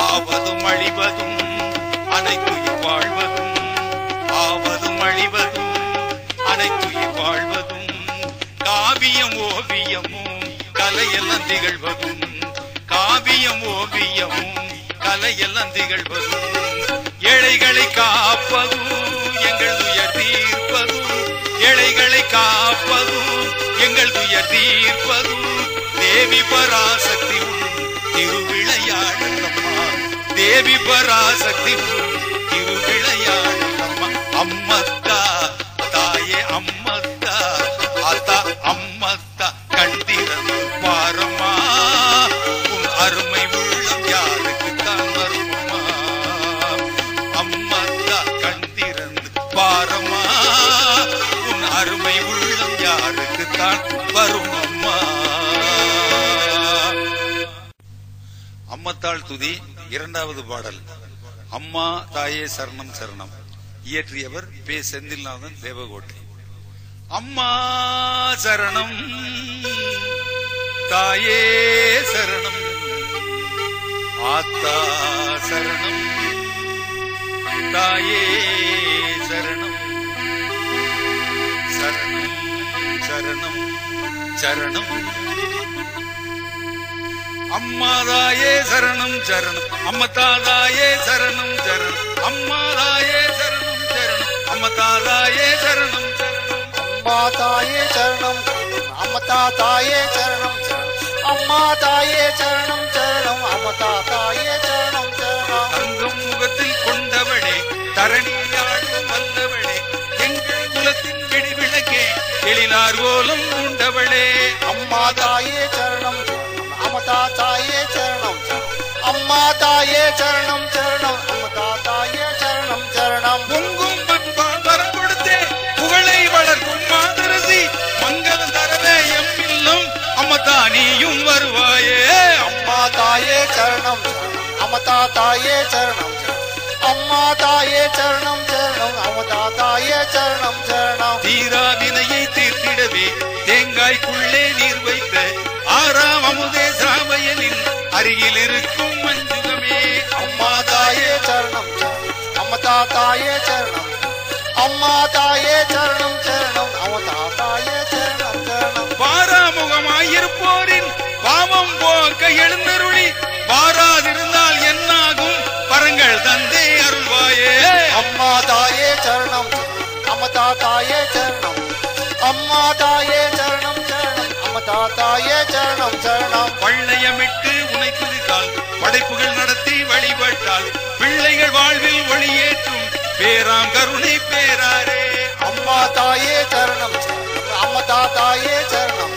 ஆவதும் அழிவதும் அனைத்துயிர் வாழ்வதும் ஆவதும் அழிவதும் அனைத்துயிர் வாழ்வதும் காவியம் ஓவியமும் கலையெல்லாம் திகழ்வதும் காவியம் ஓவியமும் கலையெல்லாம் திகழ்வதும் ஏழைகளை காப்பதும் எங்கள் துயர் தீர்ப்பதும் ஏழைகளை காப்பதும் எங்கள் துயர் தீர்ப்பதும் தேவி பராசக்தி திருவிளையாடலம்மா தேவி பராசக்தி திருவிளையாடலம்மா. அம்மத்தா தாயே அம்மத்தா ஆத்தா அம்மத்தா கண் திறந்து பாரம்மா உன் அருமை உள்ளம் யாருக்குத்தான் வரும்மா. அம்மத்தா கண் திறந்து பாரம்மா உன் அருமை உள்ளம் யாருக்குத்தான் வருமம்மா. அம்மத்தாள் துதி இரண்டாவது பாடல். அம்மா தாயே சரணம் சரணம். இயற்றியவர் பே. செந்தில்நாதன் தேவகோட்டை. அம்மா சரணம் தாயே சரணம் ஆத்தா சரணம் தாயே சரணம் சரணம் சரணம் சரணம். அம்மாதாயே சரணம் சரணம் அம்மத்தாதாயே சரணம் சரணம் அம்மாதாயே சரணம் சரணம் அம்மத்தாதாயே சரணம் சரணம் அம்மாதாயே சரணம் அம்மத்தாதாயே சரணம் அம்மாதாயே சரணம் சரணம் அம்மத்தாதாயே சரணம் சரணம். தங்கம் முகத்தில் கொண்டவளே தரணியாடும் வல்லவளே எங்கள் குலத்தின் வெடிவிளக்கே எழிலார் கோலம் உண்டவளே. அம்மாதாயே சரணம் அம்மத்தாதாயே சரணம் அம்மாதாயே சரணம் சரணம் அம்மத்தாதாயே சரணம் சரணம். பொங்கும் பண்பால் வரம் கொடுத்தே புகழை வளர்க்கும் மாதரசி மங்களம் தரவே எம்மில்லும் அம்மத்தா நீயும் வருவாயே. அம்மாதாயே சரணம் அம்மத்தாதாயே சரணம் அம்மாதாயே சரணம் சரணம் அம்மத்தாதாயே சரணம் சரணம். தீரா வினையை தீர்த்திடவே அருகில் இருக்கும் மஞ்சுகமே அம்மா தாயே சரணம் அம்மதா தாயே சரணம் அம்மா தாயே சரணம் சரணம் அம்மதா தாயே சரணம் சரணம் பாராமுகமாயிருப்போரின் பாவம் போக்க எழுந்தருளி வாராதிருந்தால் என்னாகும் வரங்கள் தந்தே அருள்வாயே அம்மா தாயே சரணம் அம்மதா தாயே சரணம் அம்மா தாயே சரணம் சரணம் அம்மதா தாயே சரணம் சரணம் பள்ளையமிட்டு உனை துதித்தால் படைப்புகள் நடத்தி வழிபட்டால் பிள்ளைகள் வாழ்வில் ஒளியேற்றும் பேராம் கருணை பேராரே அம்மா தாயே சரணம் அம்மதா தாயே சரணம்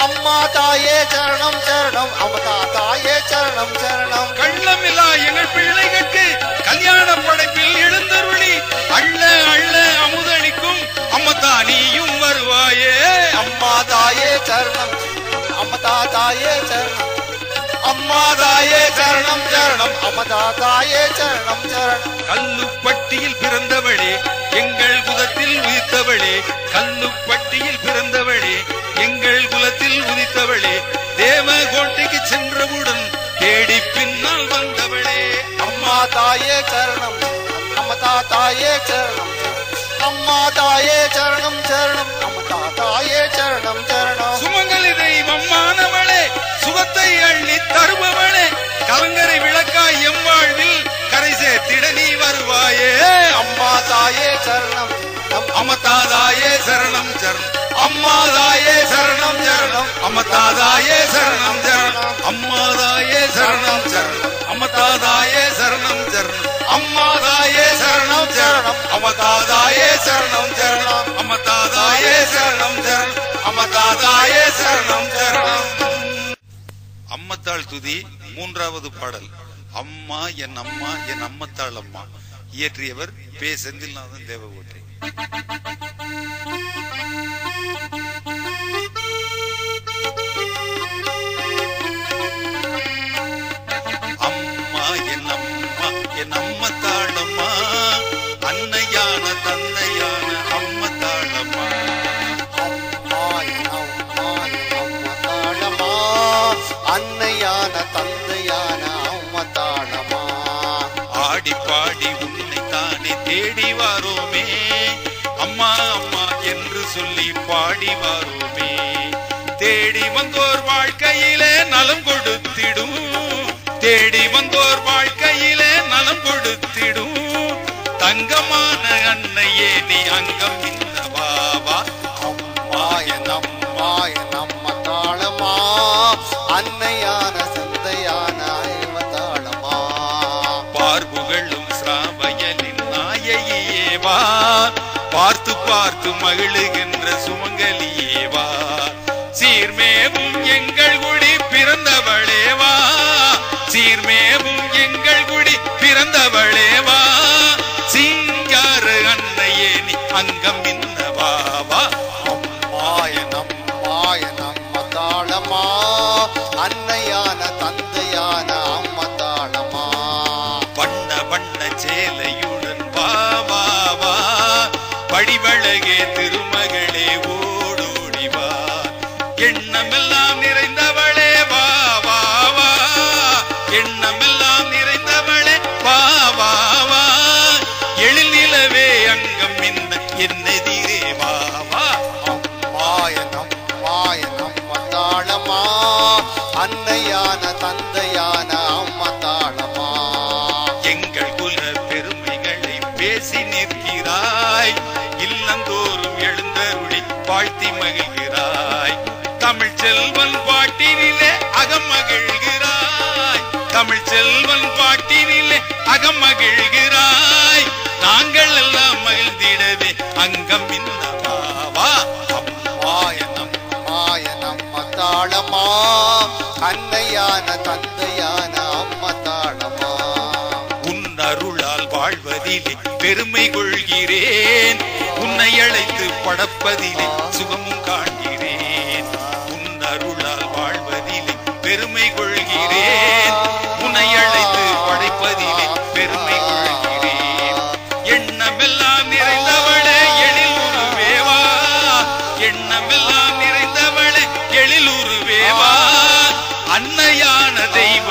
அம்மா தாயே சரணம் சரணம் அம்மதா தாயே சரணம் சரணம் கள்ளமில்லா எங்கள் பிள்ளைகளுக்கு கல்யாண படைப்பில் எழுந்தருளி அள்ள அள்ள அமுதளிக்கும் அம்மதா நீயும் வருவாயே அம்மா தாயே சரணம் அம்மதா தாயே சரணம் அம்மா தாயே சரணம் சரணம் அம்மதா தாயே சரணம் சரணம் கல்லுப்பட்டியில் பிறந்தவளே எங்கள் குலத்தில் உதித்தவளே கல்லுப்பட்டியில் பிறந்தவளே எங்கள் குலத்தில் உதித்தவளே தேவகோட்டைக்கு சென்றவுடன் தேடி பின்னால் வந்தவளே அம்மா தாயே சரணம் அம்மதா தாயே சரணம் அம்மா தாயே சரணம் சரணம் அம்மதா தாயே சரணம் சரணம் சுமங்கலி தெய்வம்மானவளே சுகத்தை அள்ளி தருபவளே கலங்கரை விளக்காய் எம்வாழ்வில் கரை சேர்த்திட நீ வருவாயே அம்மா தாயே சரணம் அம்மதா தாயே சரணம் சரணம் அம்மா தாயே சரணம் சரணம் அம்மதா தாயே சரணம் சரணம் அம்மா தாயே சரணம் சரணம் அம்மதா தாயே சரணம் சரணம் அம்மா தாயே சரணம் சரணம் அம்மதா தாயே சரணம் சரணம் அம்மதா தாயே சரணம் சரணம் அம்மதா தாயே சரணம் சரணம். அம்மத்தாள் துதி மூன்றாவது பாடல். அம்மா என் அம்மத்தாள் அம்மா. இயற்றியவர் பே. செந்தில்நாதன் தேவகோட்டை. அம்மா என் அம்மத்தாளம்மா, அன்னையான தந்தையான அம்மத்தாளம்மா. அம்மா என் அம்மத்தாளம்மா, அன்னையான தந்தையான அம்மத்தாளம்மா. ஆடி பாடி உன்னை தானே தேடி வாரோமே, அம்மா அம்மா என்று சொல்லி பாடி வாரோமே. தேடி வந்தோர் வாழ்க்கையிலே நலம் கொடுத்திடும், தேடி வந்தோர் வாழ்க்கையிலே நலம் கொடுத்திடும். தங்கமான அன்னையே நீ அங்கம் இன்னவாவா. அம்மா என் அம்மத்தாளம்மா, அன்னையான தந்தையான அம்மத்தாளம்மா. பார்வுகளும் ஸ்ராவயலின் நாயகியேவா, பார்த்து பார்த்து மகிழுகின்ற சுமங்கலியேவா. சீர்மேவும் எங்கள் குடி பிறந்தவளேவா, சீர்மேவும் எங்கள் குடி பிறந்தவளேவா. சிங்கார அன்னையே நீ அங்கம் இன்னவாவா. அம்மா என் அம்மத்தாளம்மா, அன்னையான தந்தையான அம்மத்தாளம்மா. வண்ண வண்ண சேலையுடன் வா வா வா, படிவழகே திருமகளே ஓடோடி வா. எண்ணமெல்லாம் நிறைந்தவளே வா வா வா, எண்ணமெல்லாம் நிறைந்தவளே வா வா வா. எழில் நிலவே அங்கம் என்னெதிரே வா வா. அம்மா என் அம்மத்தாளம்மா, அன்னையான தந்தையான அம்மத்தாளம்மா. எங்கள் குல பெருமைகளை பேசி நிற்கிறாய், இல்லந்தோறும் எழுந்தருளி வாழ்த்தி மகிழ்கிறாய். தமிழ் செல்வன் பாட்டினிலே அகம் மகிழ்கிறாய், தமிழ் செல்வன் பாட்டினிலே அகம் மகிழ்கிறாய். நாங்கள் எல்லாம் மகிழ்ந்திடவே அங்கம் இன்னவாவா. அம்மா என் அம்மத்தாளம்மா, அன்னையான தந்தையான அம்மத்தாளம்மா. உன் அருளால் வாழ்வதிலே பெருமை கொள்கிறேன், உன்னை அழைத்து படப்பதிலே சுகமும் காண்கிறேன். உன் அருளால் வாழ்வதிலே பெருமை கொள்கிறேன், உன்னை அழைத்து படைப்பதிலே பெருமை கொள்கிறேன். எண்ணமெல்லாம் நிறைந்தவளே எழில் உருவேவா, எண்ணமெல்லாம் நிறைந்தவளே எழில் உருவேவா. அன்னையான தெய்வ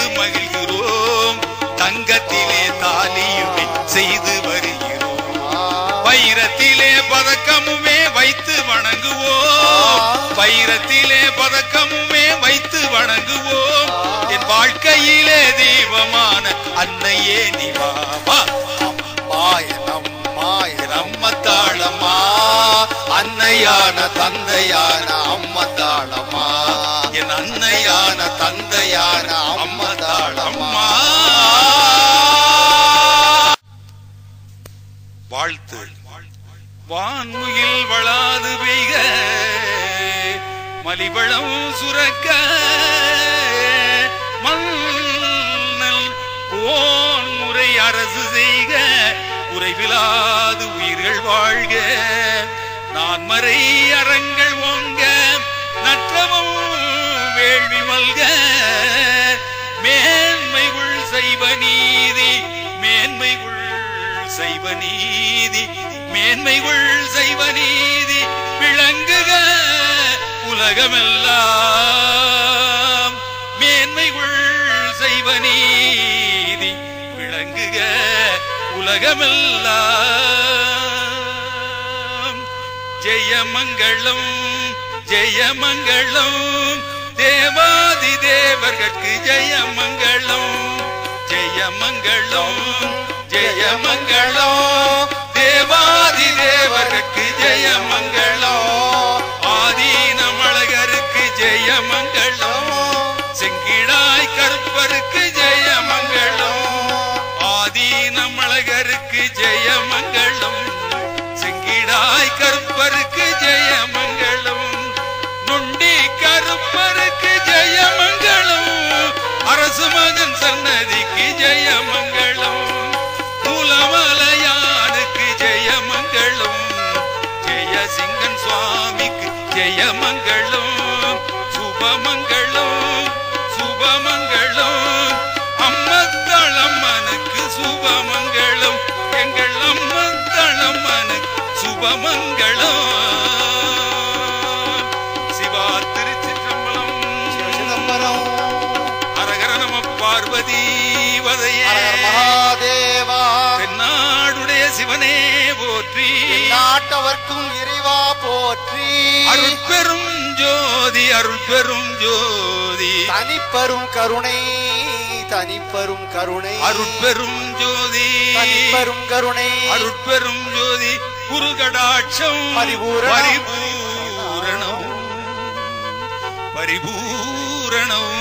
செய்து மகிழ்கிறோம், தங்கத்திலே தாலியுமே செய்து வருகிறோம், வைரத்திலே பதக்கமுமே வைத்து வணங்குவோம், வைரத்திலே பதக்கமுமே வைத்து வணங்குவோம். என் வாழ்க்கையிலே தீபமான அன்னையே நிவாமா, அம்மா என் அம்மா என் அம்மத்தாளம்மா, அன்னையான தந்தையான அம்மத்தாளம்மா, என் அன்னையான தந்தையான அம்மத்தாளம்மா. வாழ்த்து. வான்முகில் வளாது பெய்க, மலிவளம் சுரக்க, மன்னல் போன்முறை அரசு செய்க, குறைவிலாது உயிர்கள் வாழ்க, நான் மறை அறங்கள் ஓங்க, நற்றமும் வேள்வி மல்க, மேன்மைகுள் செய்வ நீதி, மேன்மைகுள் செய்வ நீதி, மேன்மைகுள் செய்வ நீதி விளங்குக உலகமெல்லாம், மேன்மைகுள் செய்வ நீதி விளங்குக உலகமெல்லாம். ஜெயமங்களம் ஜெயமங்களம் தேவாதி தேவர்கட்கு ஜெயமங்களம், ஜெயமங்களம் ஜெயமங்களம் தேவாதி தேவர்கட்கு ஜெயமங்களம், ஆதீனமழகருக்கு ஜெயமங்களம், செங்கிடாய் கருப்பருக்கு ஜெயமங்களம், ஆதீனமழகருக்கு ஜெயமங்களம், செங்கிடாய் கருப்பருக்கு ஜெயமங்களம், நொண்டி கருப்பருக்கு ஜெயமங்களம், அரசு மகன் சன்னதிக்கு ஜெயமங்களம், மூலமலையானுக்கு ஜெயமங்களம், ஜெயசிங்கன் சுவாமிக்கு ஜெயமங்களம், சுபமங்களம் சுபமங்களம், அம்மத்தளம்மனுக்கு சுபமங்களம், எங்கள் அம்மத்தளம்மனுக்கு சுபமங்களம். சிவா திருச்சிற்றம்பலம், சிதம்பரம், அரகர நம பார்வதி வதையே மகாதேவா, தென்னாடுடைய சிவனே போற்றி, நாட்டவர்க்கும் இறைவா போற்றி, அருட்பெரும் ஜோதி அருட்பெரும் ஜோதி, தனிப்பெரும் கருணை தனிப்பெரும் கருணை, அருட்பெரும் ஜோதி தனிப்பெரும் கருணை, அருட்பெரும் ஜோதி, குருகடாட்சம் பரிபூரணம் பரிபூரணம் பரிபூரணம்.